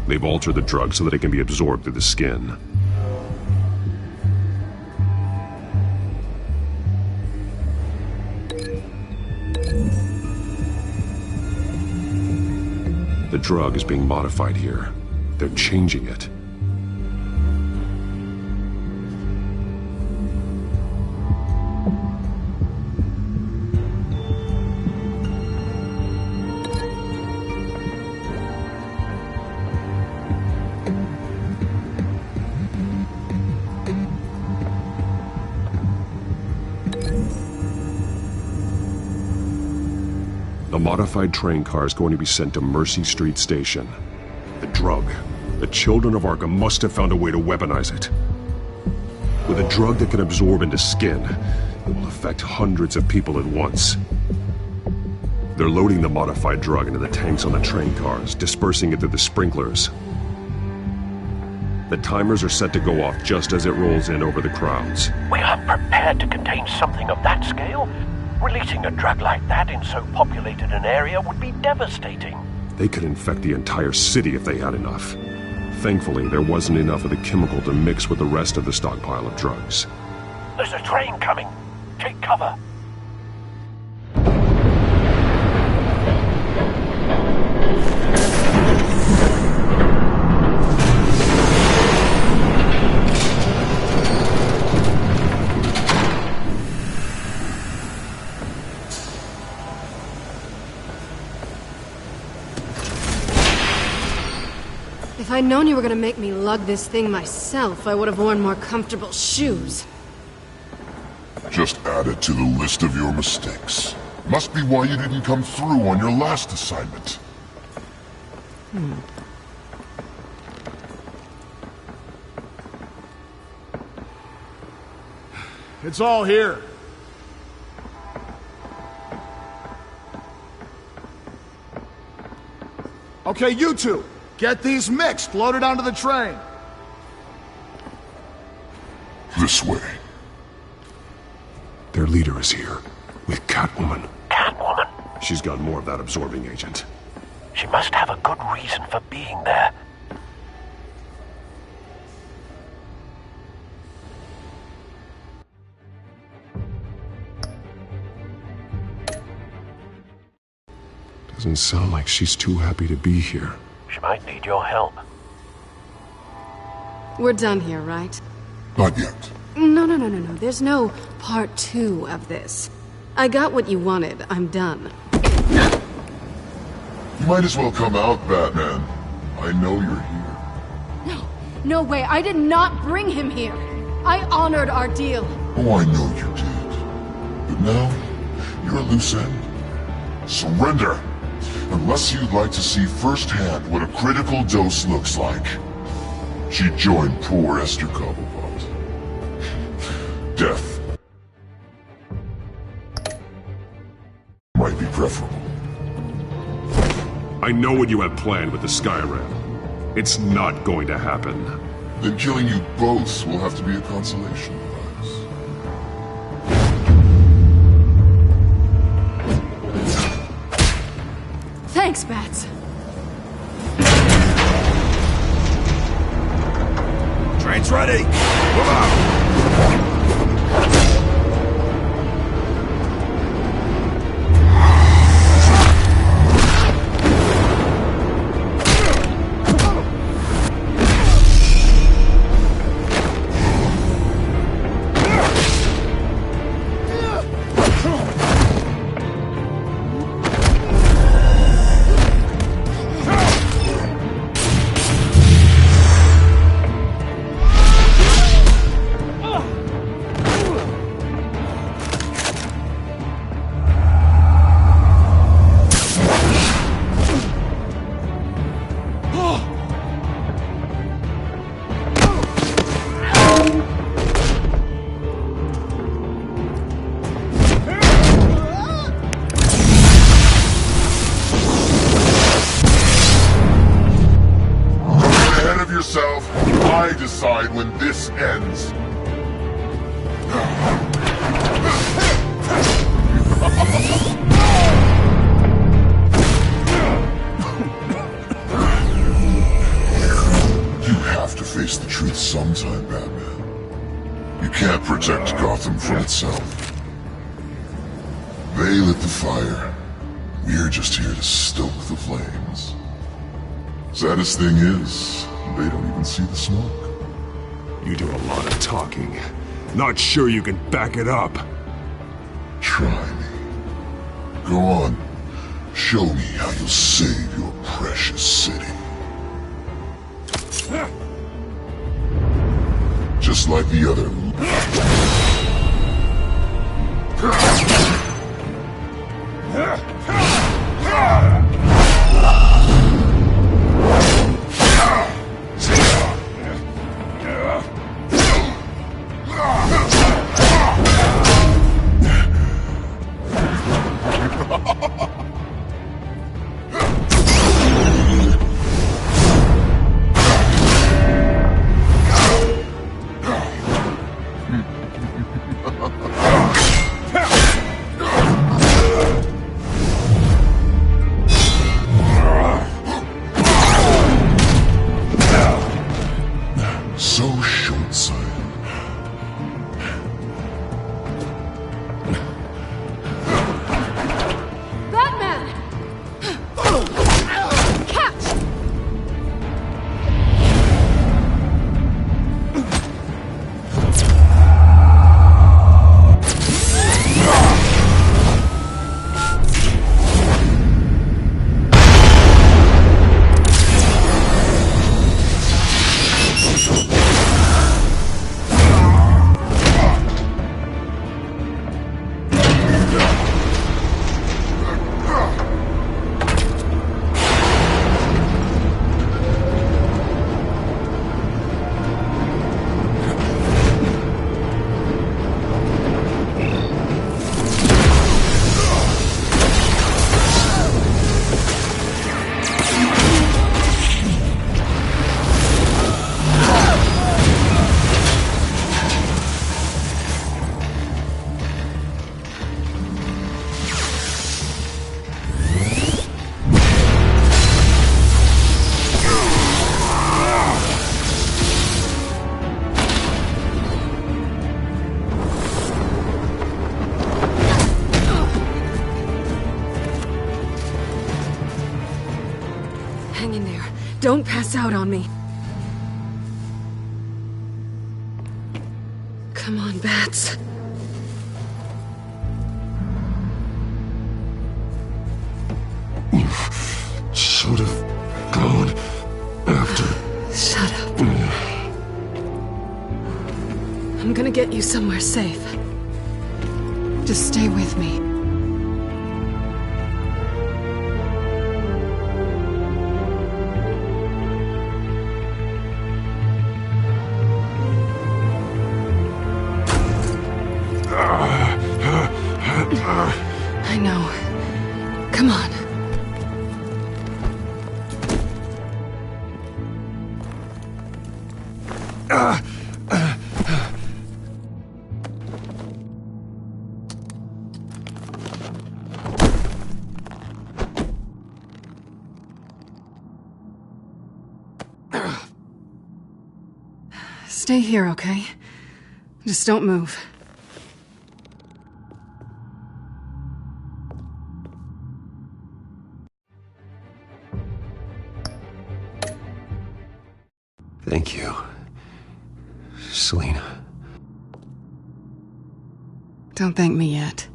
They've altered the drug so that it can be absorbed through the skin. The drug is being modified here. They're changing it. The modified train car is going to be sent to Mercy Street Station. The drug. The children of Arkham must have found a way to weaponize it. With a drug that can absorb into skin, it will affect hundreds of people at once. They're loading the modified drug into the tanks on the train cars, dispersing it through the sprinklers. The timers are set to go off just as it rolls in over the crowds. We aren't prepared to contain something of that scale. Releasing a drug like that in so populated an area would be devastating. They could infect the entire city if they had enough. Thankfully, there wasn't enough of the chemical to mix with the rest of the stockpile of drugs. There's a train coming. Take cover. If I'd known you were gonna make me lug this thing myself, I would have worn more comfortable shoes. Just add it to the list of your mistakes. Must be why you didn't come through on your last assignment. It's all here. Okay, you two. Get these mixed, loaded onto the train. This way. Their leader is here, with Catwoman. Catwoman? She's got more of that absorbing agent. She must have a good reason for being there. Doesn't sound like she's too happy to be here. She might need your help. We're done here, right? Not yet. No. There's no part 2 of this. I got what you wanted. I'm done. You might as well come out, Batman. I know you're here. No way. I did not bring him here. I honored our deal. Oh, I know you did. But now, you're a loose end. Surrender! Unless you'd like to see firsthand what a critical dose looks like. She joined poor Esther Cobblepot. Death might be preferable. I know what you have planned with the Skyrim. It's not going to happen. Then killing you both will have to be a consolation prize. Thanks, Bats. Train's ready! Move out! I decide when this ends. You have to face the truth sometime, Batman. You can't protect Gotham from itself. They lit the fire. We're just here to stoke the flames. Saddest thing is, they don't even see the smoke. You do a lot of talking. Not sure you can back it up. Try me. Go on. Show me how you'll save your precious city. Just like the other. So short-sighted. Batman! Catch! Hang in there. Don't pass out on me. Come on, Bats. Should have gone after. Shut up. I'm gonna get you somewhere safe. Just stay with me. I know. Come on. Stay here, okay? Just don't move. Thank you, Selina. Don't thank me yet.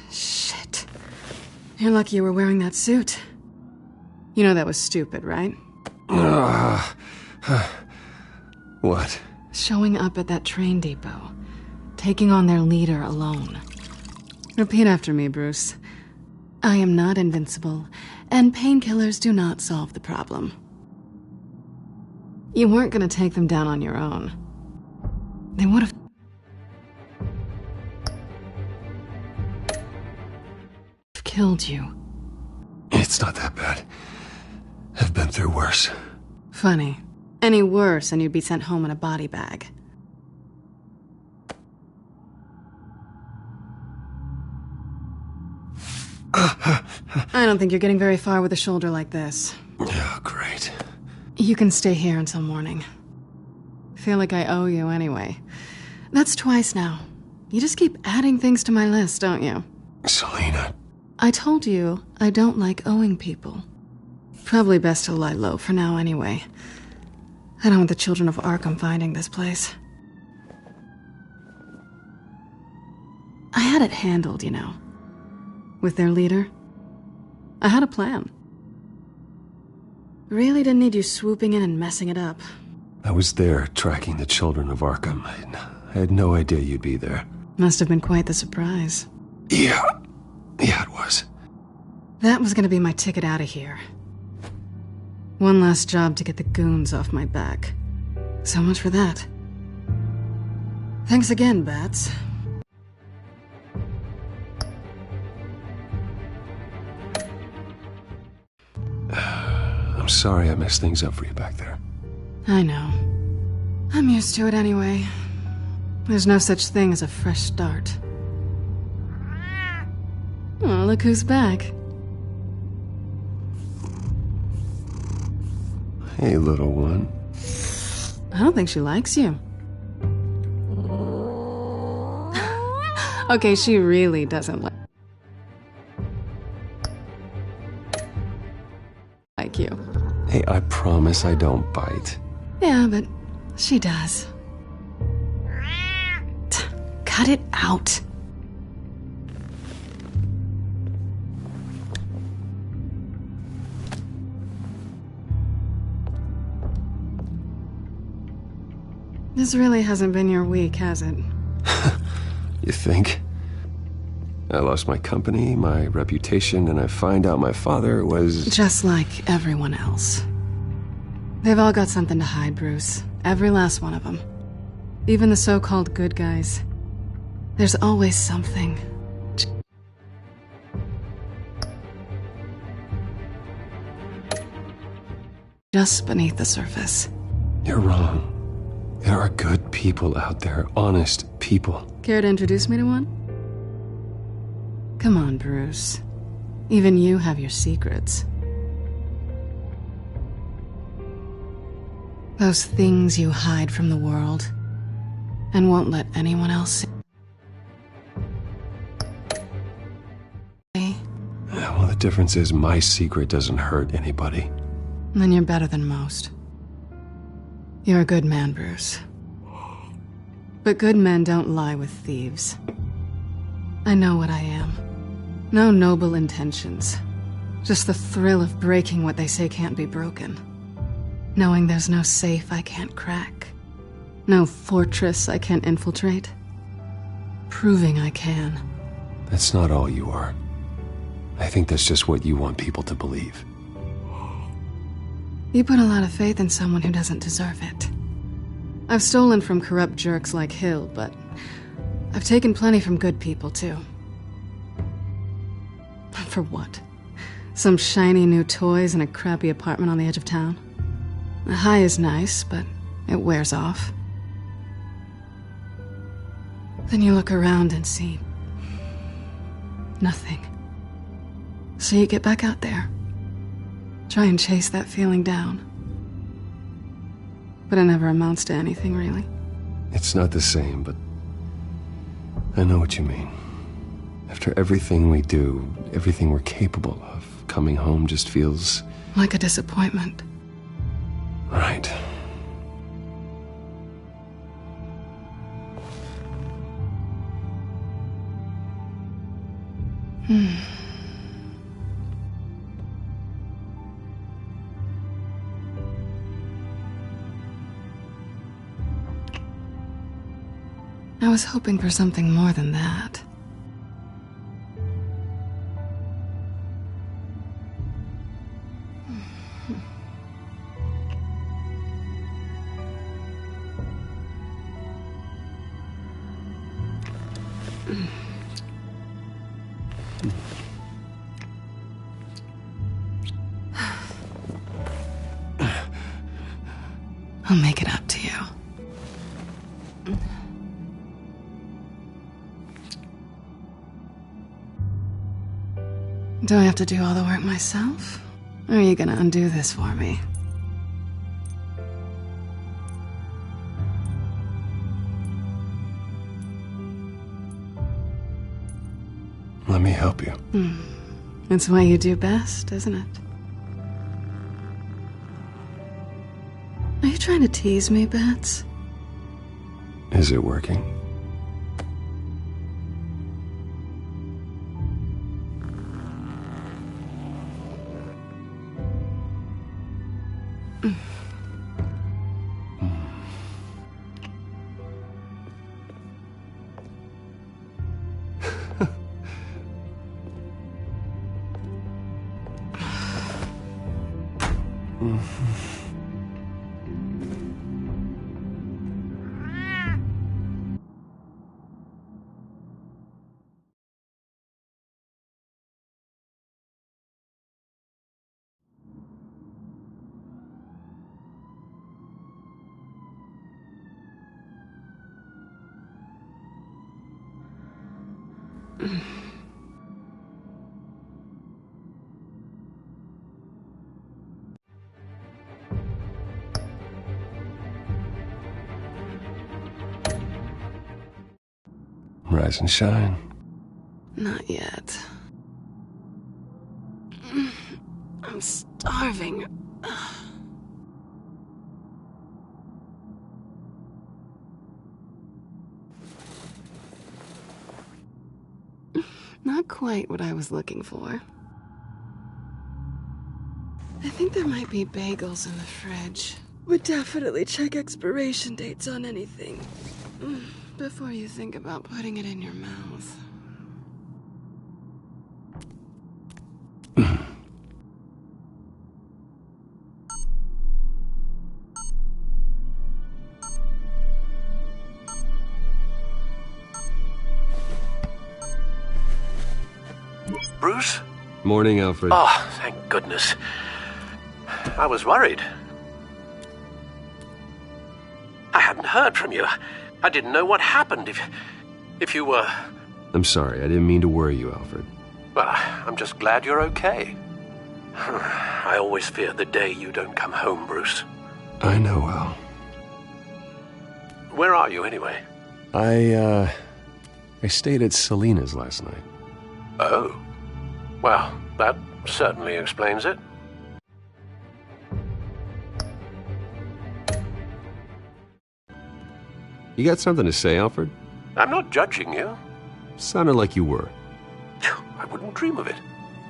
Shit. You're lucky you were wearing that suit. You know that was stupid, right? What? Showing up at that train depot. Taking on their leader alone. Repeat after me, Bruce. I am not invincible, and painkillers do not solve the problem. You weren't gonna take them down on your own. They would have killed you. It's not that bad. I've been through worse. Funny. Any worse and you'd be sent home in a body bag. I don't think you're getting very far with a shoulder like this. Oh, great. You can stay here until morning. Feel like I owe you anyway. That's twice now. You just keep adding things to my list, don't you? Selina. I told you I don't like owing people. Probably best to lie low for now anyway. I don't want the children of Arkham finding this place. I had it handled, you know. With their leader. I had a plan. Really didn't need you swooping in and messing it up. I was there tracking the children of Arkham. I had no idea you'd be there. Must have been quite the surprise. Yeah, it was. That was gonna be my ticket out of here. One last job to get the goons off my back. So much for that. Thanks again, Bats. I'm sorry I messed things up for you back there. I know. I'm used to it anyway. There's no such thing as a fresh start. Oh, look who's back. Hey, little one. I don't think she likes you. Okay, she really doesn't like you. Hey, I promise I don't bite. Yeah, but she does. Cut it out. This really hasn't been your week, has it? You think? I lost my company, my reputation, and I find out my father was... Just like everyone else. They've all got something to hide, Bruce. Every last one of them. Even the so-called good guys. There's always something. Just beneath the surface. You're wrong. There are good people out there, honest people. Care to introduce me to one? Come on, Bruce. Even you have your secrets. Those things you hide from the world and won't let anyone else see. Well, the difference is my secret doesn't hurt anybody. Then you're better than most. You're a good man, Bruce. But good men don't lie with thieves. I know what I am. No noble intentions. Just the thrill of breaking what they say can't be broken. Knowing there's no safe I can't crack. No fortress I can't infiltrate. Proving I can. That's not all you are. I think that's just what you want people to believe. You put a lot of faith in someone who doesn't deserve it. I've stolen from corrupt jerks like Hill, but I've taken plenty from good people, too. For what? Some shiny new toys in a crappy apartment on the edge of town? The high is nice, but it wears off. Then you look around and see... nothing. So you get back out there. Try and chase that feeling down. But it never amounts to anything, really. It's not the same, but I know what you mean. After everything we do, everything we're capable of, coming home just feels... like a disappointment. Right. I was hoping for something more than that. I'll make it up to you. Do I have to do all the work myself? Or are you gonna undo this for me? Let me help you. It's what you do best, isn't it? Are you trying to tease me, Bats? Is it working? Rise and shine. Not yet. I'm starving. Not quite what I was looking for. I think there might be bagels in the fridge. Would definitely check expiration dates on anything before you think about putting it in your mouth. Bruce? Morning, Alfred. Oh, thank goodness. I was worried. I hadn't heard from you. I didn't know what happened if you were... I'm sorry, I didn't mean to worry you, Alfred. Well, I'm just glad you're okay. I always fear the day you don't come home, Bruce. I know, Al. Where are you, anyway? I stayed at Selena's last night. Oh. Well, that certainly explains it. You got something to say, Alfred? I'm not judging you. Sounded like you were. I wouldn't dream of it.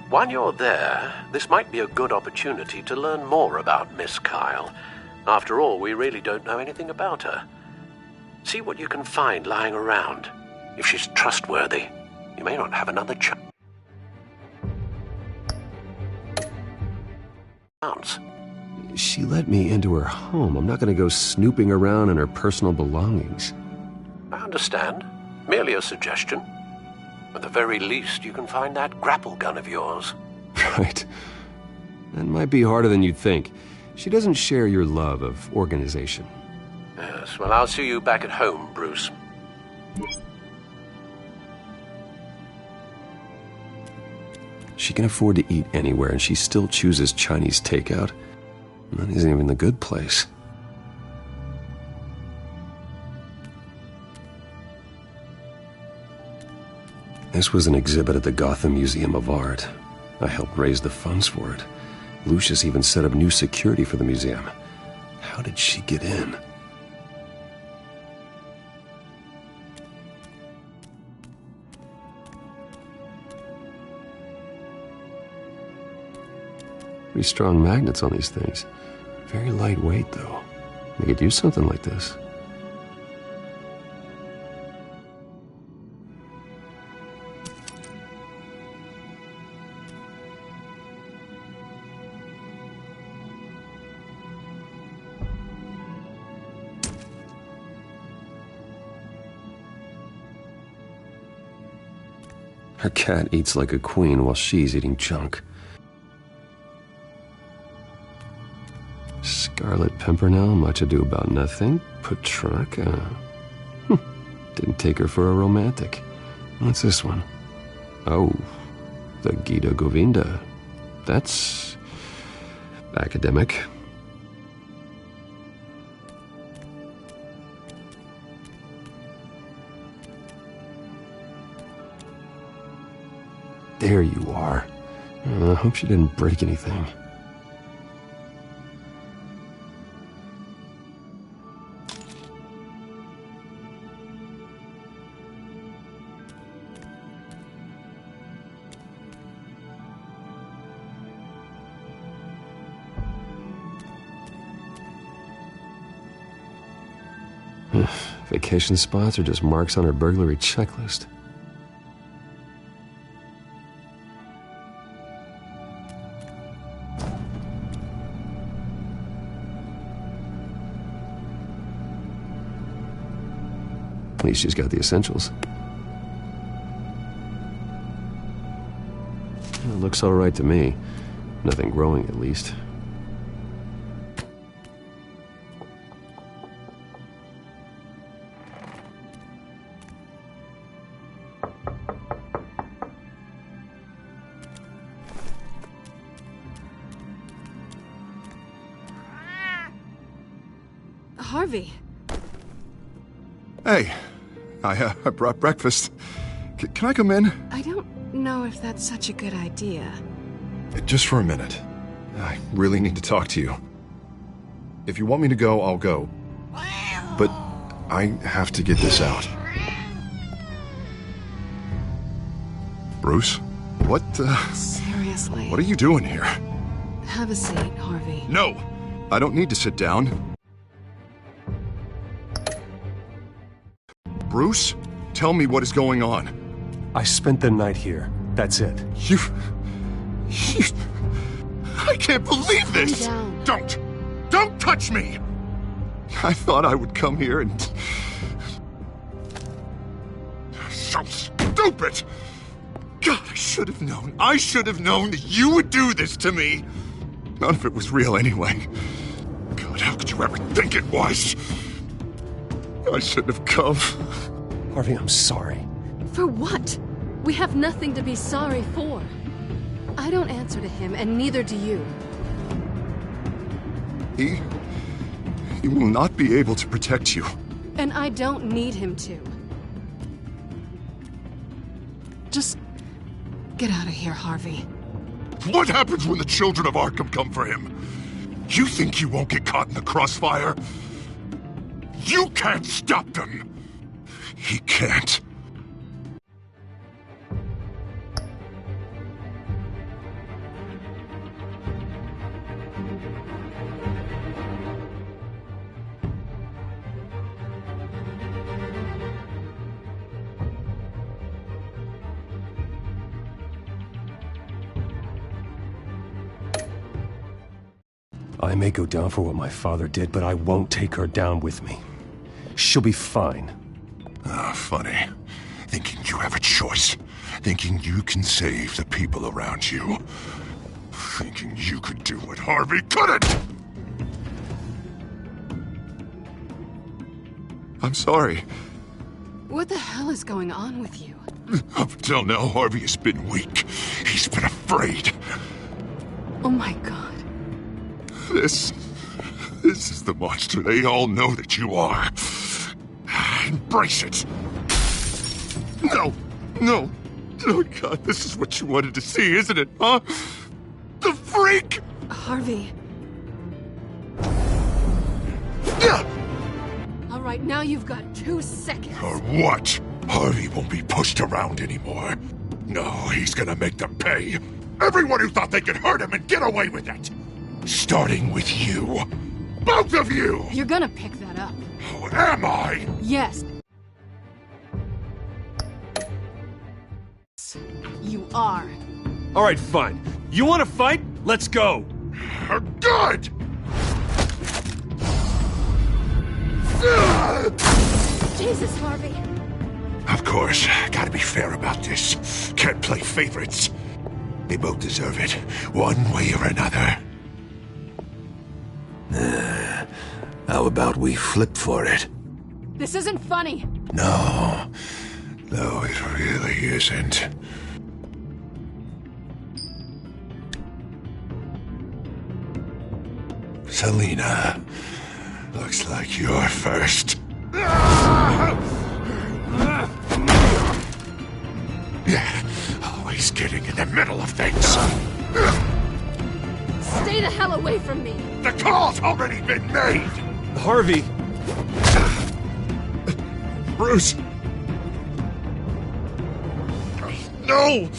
While you're there, this might be a good opportunity to learn more about Miss Kyle. After all, we really don't know anything about her. See what you can find lying around. If she's trustworthy, you may not have another chance. She let me into her home. I'm not going to go snooping around in her personal belongings. I understand. Merely a suggestion. At the very least, you can find that grapple gun of yours. Right. That might be harder than you'd think. She doesn't share your love of organization. Yes, well, I'll see you back at home, Bruce. She can afford to eat anywhere, and she still chooses Chinese takeout. And that isn't even the good place. This was an exhibit at the Gotham Museum of Art. I helped raise the funds for it. Lucius even set up new security for the museum. How did she get in? Pretty strong magnets on these things. Very lightweight, though. They could use something like this. Her cat eats like a queen while she's eating junk. Scarlet Pimpernel, much ado about nothing. Petrarca. Didn't take her for a romantic. What's this one? Oh, the Gita Govinda. That's academic. There you are. I hope she didn't break anything. Vacation spots are just marks on her burglary checklist. At least she's got the essentials. It looks all right to me. Nothing growing, at least. Harvey. Hey, I brought breakfast. Can I come in? I don't know if that's such a good idea. Just for a minute. I really need to talk to you. If you want me to go, I'll go. But I have to get this out. Bruce? What, Seriously. What are you doing here? Have a seat, Harvey. No! I don't need to sit down. Bruce, tell me what is going on. I spent the night here. That's it. You... I can't believe this! Calm down. Don't touch me! I thought I would come here and... So stupid! God, I should have known. I should have known that you would do this to me. None of it was real anyway. God, how could you ever think it was? I shouldn't have come. Harvey, I'm sorry. For what? We have nothing to be sorry for. I don't answer to him, and neither do you. He will not be able to protect you. And I don't need him to. Just get out of here, Harvey. What happens when the children of Arkham come for him? You think you won't get caught in the crossfire? You can't stop them! He can't. I may go down for what my father did, but I won't take her down with me. She'll be fine. Ah, funny. Thinking you have a choice. Thinking you can save the people around you. Thinking you could do what Harvey couldn't! I'm sorry. What the hell is going on with you? Up until now, Harvey has been weak. He's been afraid. Oh my god. This is the monster they all know that you are. Embrace it. No. Oh god, this is what you wanted to see, isn't it, huh? The freak! Harvey. Yeah. All right, now you've got 2 seconds. Or what? Harvey won't be pushed around anymore. No, he's gonna make them pay. Everyone who thought they could hurt him and get away with it. Starting with you. Both of you! You're gonna pick that up. Oh, am I? Yes. You are. All right, fine. You want to fight? Let's go. Good! Jesus, Harvey. Of course, gotta be fair about this. Can't play favorites. They both deserve it, one way or another. How about we flip for it? This isn't funny. No, it really isn't. Selina, looks like you're first. Yeah, always getting in the middle of things. Stay the hell away from me. The call's already been made. Harvey. Bruce. No,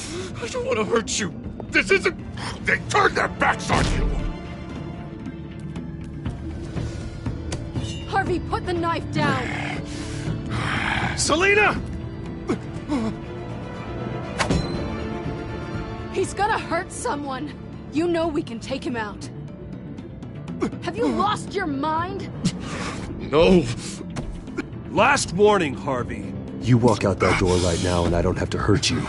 I don't want to hurt you. This isn't... They turned their backs on you. Harvey, put the knife down. Selina! He's gonna hurt someone. You know we can take him out. Have you lost your mind? No. Last warning, Harvey. You walk out that door right now and I don't have to hurt you.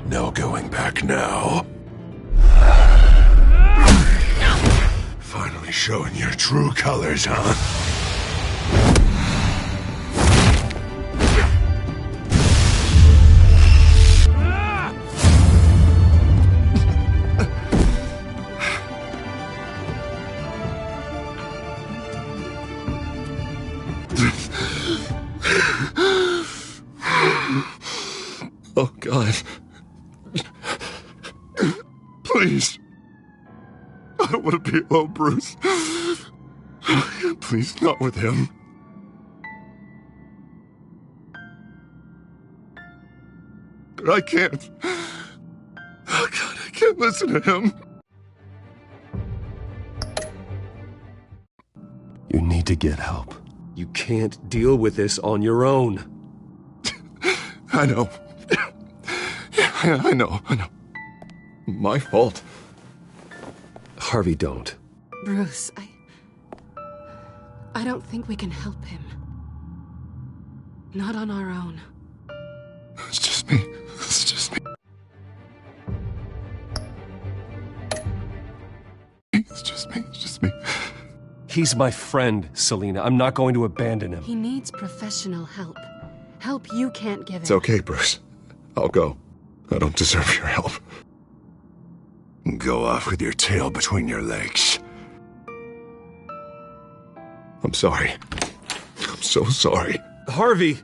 No going back now. Finally showing your true colors, huh? Oh, God. Please. I don't want to be alone, Bruce. Please, not with him. But I can't. Oh, God, I can't listen to him. You need to get help. You can't deal with this on your own. I know. Yeah, I know. My fault. Harvey, don't. Bruce, I don't think we can help him. Not on our own. It's just me. It's just me. He's my friend, Selina. I'm not going to abandon him. He needs professional help. Help you can't give him. It's okay, Bruce. I'll go. I don't deserve your help. Go off with your tail between your legs. I'm sorry. I'm so sorry. Harvey!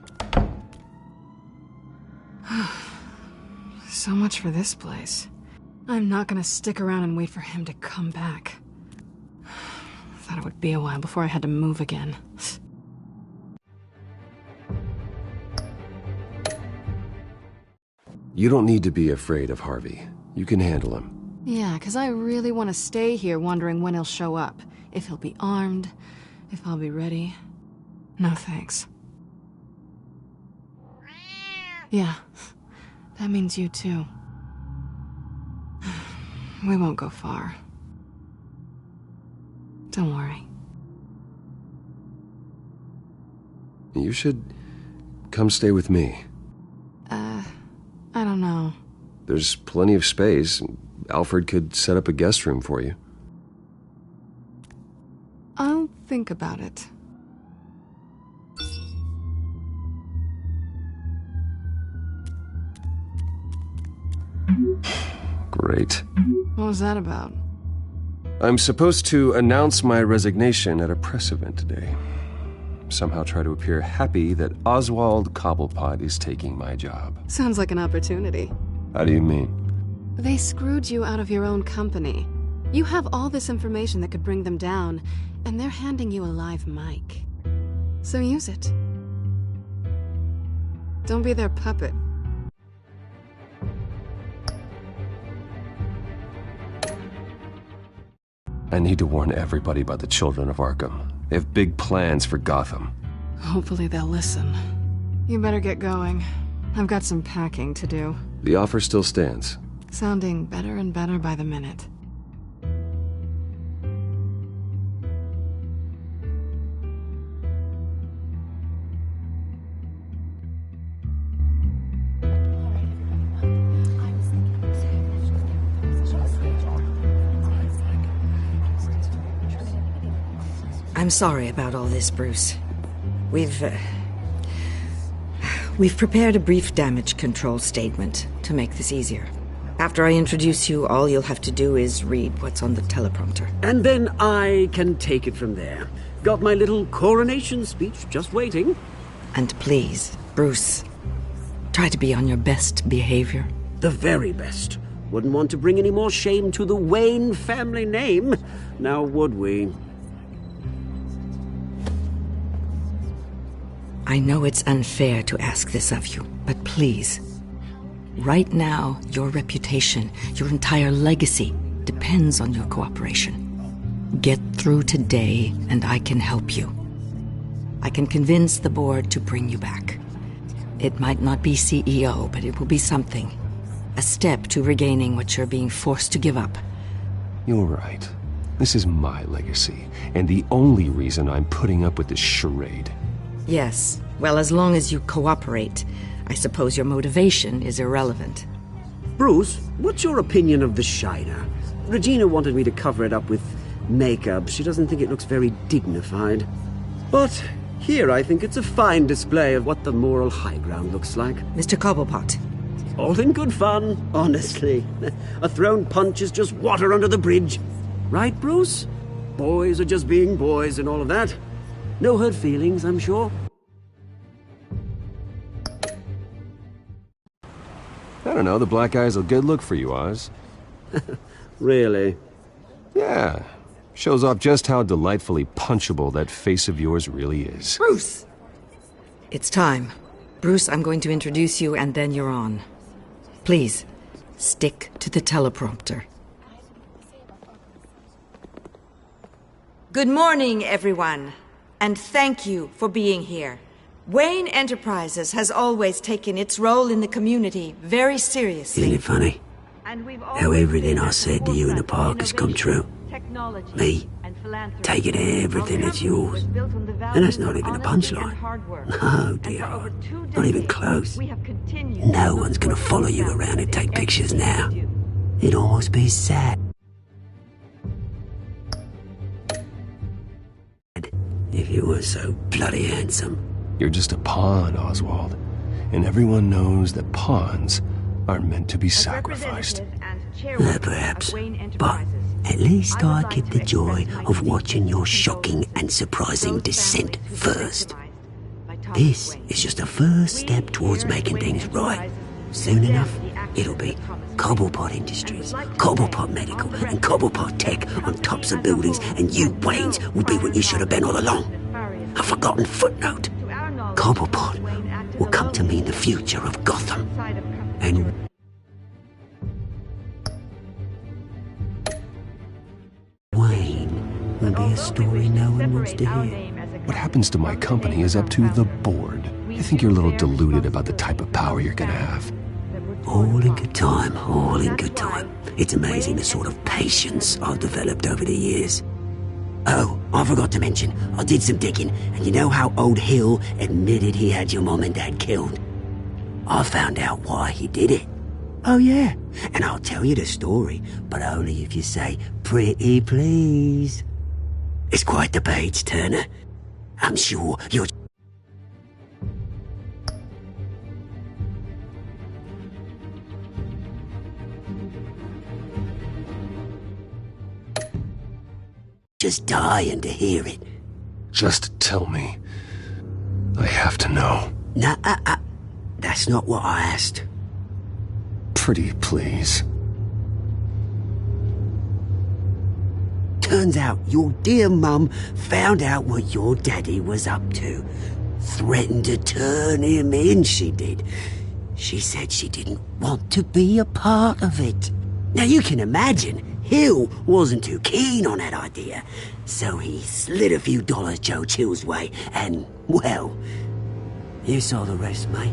So much for this place. I'm not gonna stick around and wait for him to come back. Thought it would be a while before I had to move again. You don't need to be afraid of Harvey. You can handle him. Yeah, 'cause I really want to stay here wondering when he'll show up. If he'll be armed, if I'll be ready. No thanks. Yeah, that means you too. We won't go far. Don't worry. You should come stay with me. I don't know. There's plenty of space. Alfred could set up a guest room for you. I'll think about it. Great. What was that about? I'm supposed to announce my resignation at a press event today. Somehow try to appear happy that Oswald Cobblepot is taking my job. Sounds like an opportunity. How do you mean? They screwed you out of your own company. You have all this information that could bring them down, and they're handing you a live mic. So use it. Don't be their puppet. I need to warn everybody about the children of Arkham. They have big plans for Gotham. Hopefully they'll listen. You better get going. I've got some packing to do. The offer still stands. Sounding better and better by the minute. I'm sorry about all this, Bruce. We've prepared a brief damage control statement to make this easier. After I introduce you, all you'll have to do is read what's on the teleprompter. And then I can take it from there. Got my little coronation speech just waiting. And please, Bruce, try to be on your best behavior. The very best. Wouldn't want to bring any more shame to the Wayne family name, now would we? I know it's unfair to ask this of you, but please, right now, your reputation, your entire legacy, depends on your cooperation. Get through today, and I can help you. I can convince the board to bring you back. It might not be CEO, but it will be something. A step to regaining what you're being forced to give up. You're right. This is my legacy, and the only reason I'm putting up with this charade. Yes. Well, as long as you cooperate, I suppose your motivation is irrelevant. Bruce, what's your opinion of the Shiner? Regina wanted me to cover it up with makeup. She doesn't think it looks very dignified. But here I think it's a fine display of what the moral high ground looks like. Mr. Cobblepot. All in good fun, honestly. A thrown punch is just water under the bridge. Right, Bruce? Boys are just being boys and all of that. No hurt feelings, I'm sure. I don't know, the black eye's a good look for you, Oz. Really? Yeah. Shows off just how delightfully punchable that face of yours really is. Bruce! It's time. Bruce, I'm going to introduce you, and then you're on. Please, stick to the teleprompter. Good morning, everyone, and thank you for being here. Wayne Enterprises has always taken its role in the community very seriously. Isn't it funny how everything I said to you in the park has come true? Me, taking everything that's yours. And that's not even a punchline. No, dear, not even close. No one's gonna follow you around and take pictures now. It'd almost be sad if you weren't so bloody handsome. You're just a pawn, Oswald. And everyone knows that pawns are meant to be sacrificed. Perhaps. But at least I get the joy of watching your shocking and surprising descent first. This is just a first step towards making things right. Soon enough, it'll be Cobblepot Industries, Cobblepot Medical, and Cobblepot Tech on tops of buildings, and you, Waynes, will be what you should have been all along. A forgotten footnote. Cobblepot will come to mean the future of Gotham. And Wayne will be a story no one wants to hear. What happens to my company is up to the board. I think you're a little deluded about the type of power you're gonna have. All in good time, all in good time. It's amazing the sort of patience I've developed over the years. Oh, I forgot to mention, I did some digging, and you know how old Hill admitted he had your mom and dad killed? I found out why he did it. Oh yeah, and I'll tell you the story, but only if you say, pretty please. It's quite the page turner. I'm sure you're... just dying to hear it. Just tell me. I have to know. Nah, that's not what I asked. Pretty please. Turns out your dear mum found out what your daddy was up to. Threatened to turn him in, she did. She said she didn't want to be a part of it. Now you can imagine, Hill wasn't too keen on that idea. So he slid a few dollars Joe Chill's way, and, well, you saw the rest, mate.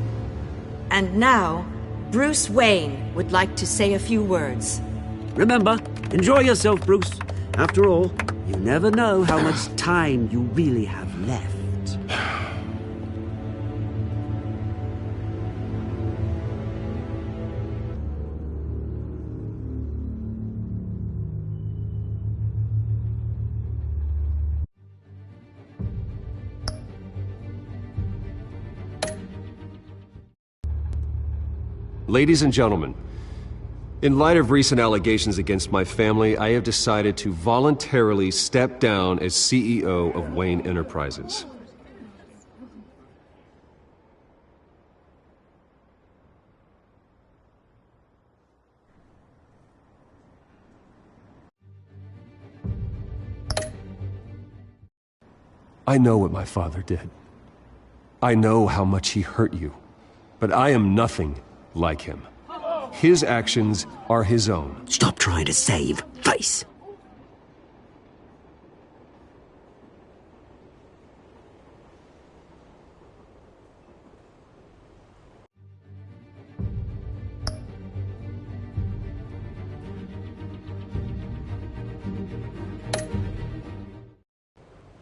And now, Bruce Wayne would like to say a few words. Remember, enjoy yourself, Bruce. After all, you never know how much time you really have left. Ladies and gentlemen, in light of recent allegations against my family, I have decided to voluntarily step down as CEO of Wayne Enterprises. I know what my father did. I know how much he hurt you, but I am nothing like him. His actions are his own. Stop trying to save face.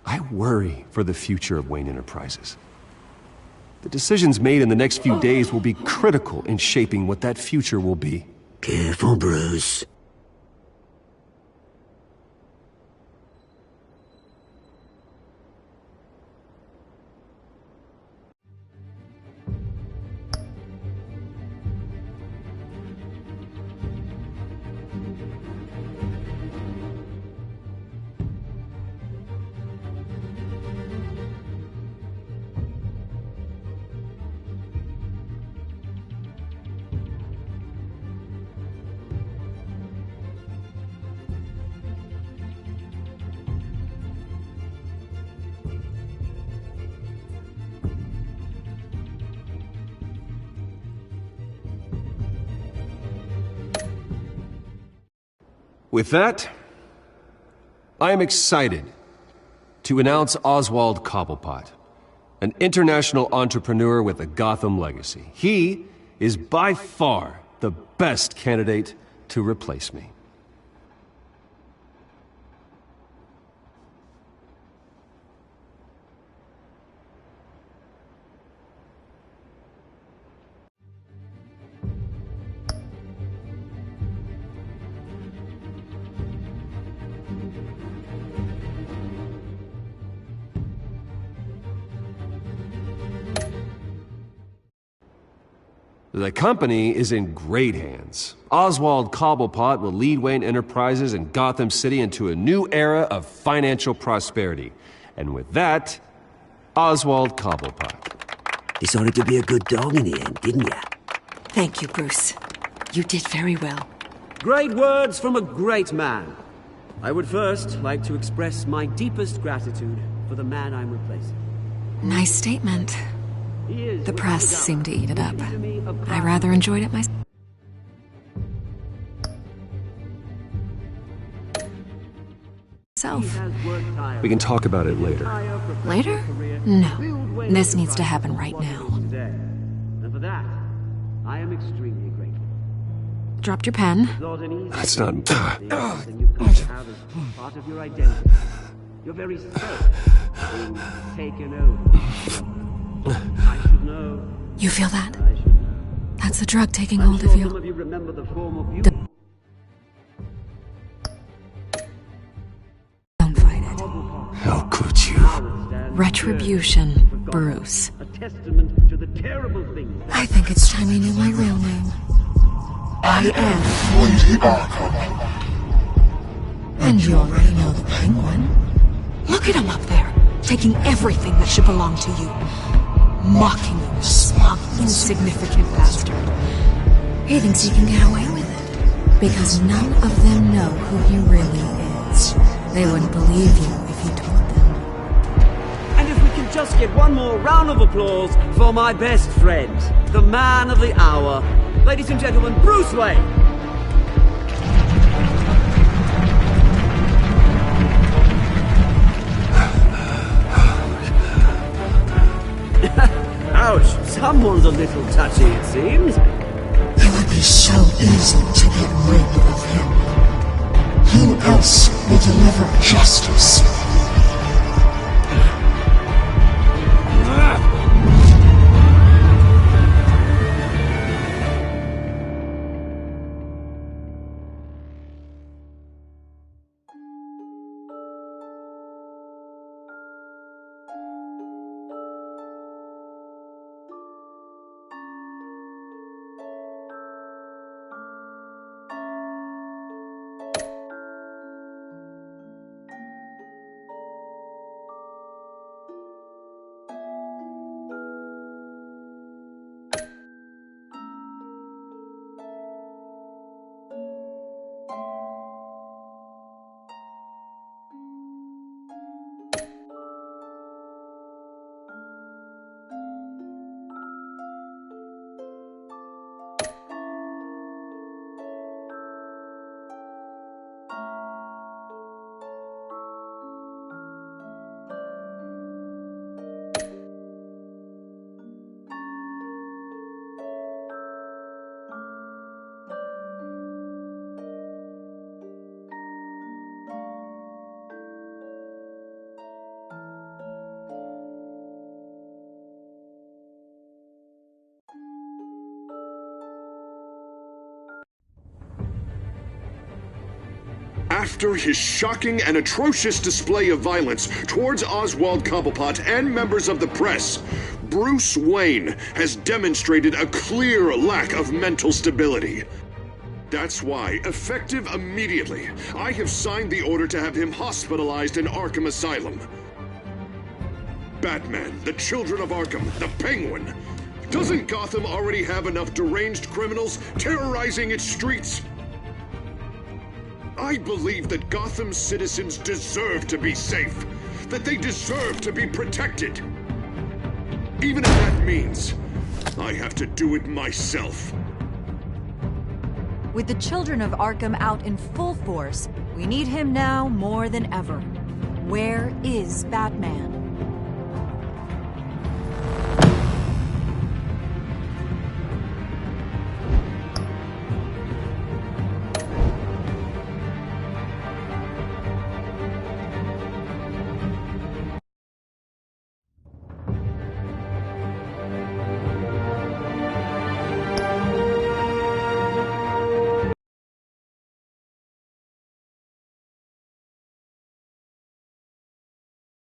I worry for the future of Wayne Enterprises. The decisions made in the next few days will be critical in shaping what that future will be. Careful, Bruce. With that, I am excited to announce Oswald Cobblepot, an international entrepreneur with a Gotham legacy. He is by far the best candidate to replace me. The company is in great hands. Oswald Cobblepot will lead Wayne Enterprises and Gotham City into a new era of financial prosperity. And with that, Oswald Cobblepot. Decided to be a good dog in the end, didn't ya? Thank you, Bruce. You did very well. Great words from a great man. I would first like to express my deepest gratitude for the man I'm replacing. Nice statement. The press seemed to eat it up. I rather enjoyed it myself. We can talk about it later. Later? No. This needs to happen right now. And for that, I am extremely grateful. Dropped your pen. That's not... Part of your identity. Your very self being taken over. I should know. You feel that? That's the drug taking hold of you. Some of you remember the form of you. Don't fight it. How could you? Retribution, Bruce. A testament to the terrible things. I think it's time you knew my real name. I am Lady Arkham. And you already know the Penguin. Look at him up there, taking everything that should belong to you. Mocking you, smug, insignificant bastard. He thinks he can get away with it. Because none of them know who he really is. They wouldn't believe you if you told them. And if we can just get one more round of applause for my best friend, the man of the hour, ladies and gentlemen, Bruce Wayne! Ouch, someone's a little touchy, it seems. It would be so easy to get rid of him. Who else will deliver justice? After his shocking and atrocious display of violence towards Oswald Cobblepot and members of the press, Bruce Wayne has demonstrated a clear lack of mental stability. That's why, effective immediately, I have signed the order to have him hospitalized in Arkham Asylum. Batman, the Children of Arkham, the Penguin. Doesn't Gotham already have enough deranged criminals terrorizing its streets? I believe that Gotham's citizens deserve to be safe, that they deserve to be protected. Even if that means I have to do it myself. With the Children of Arkham out in full force, we need him now more than ever. Where is Batman?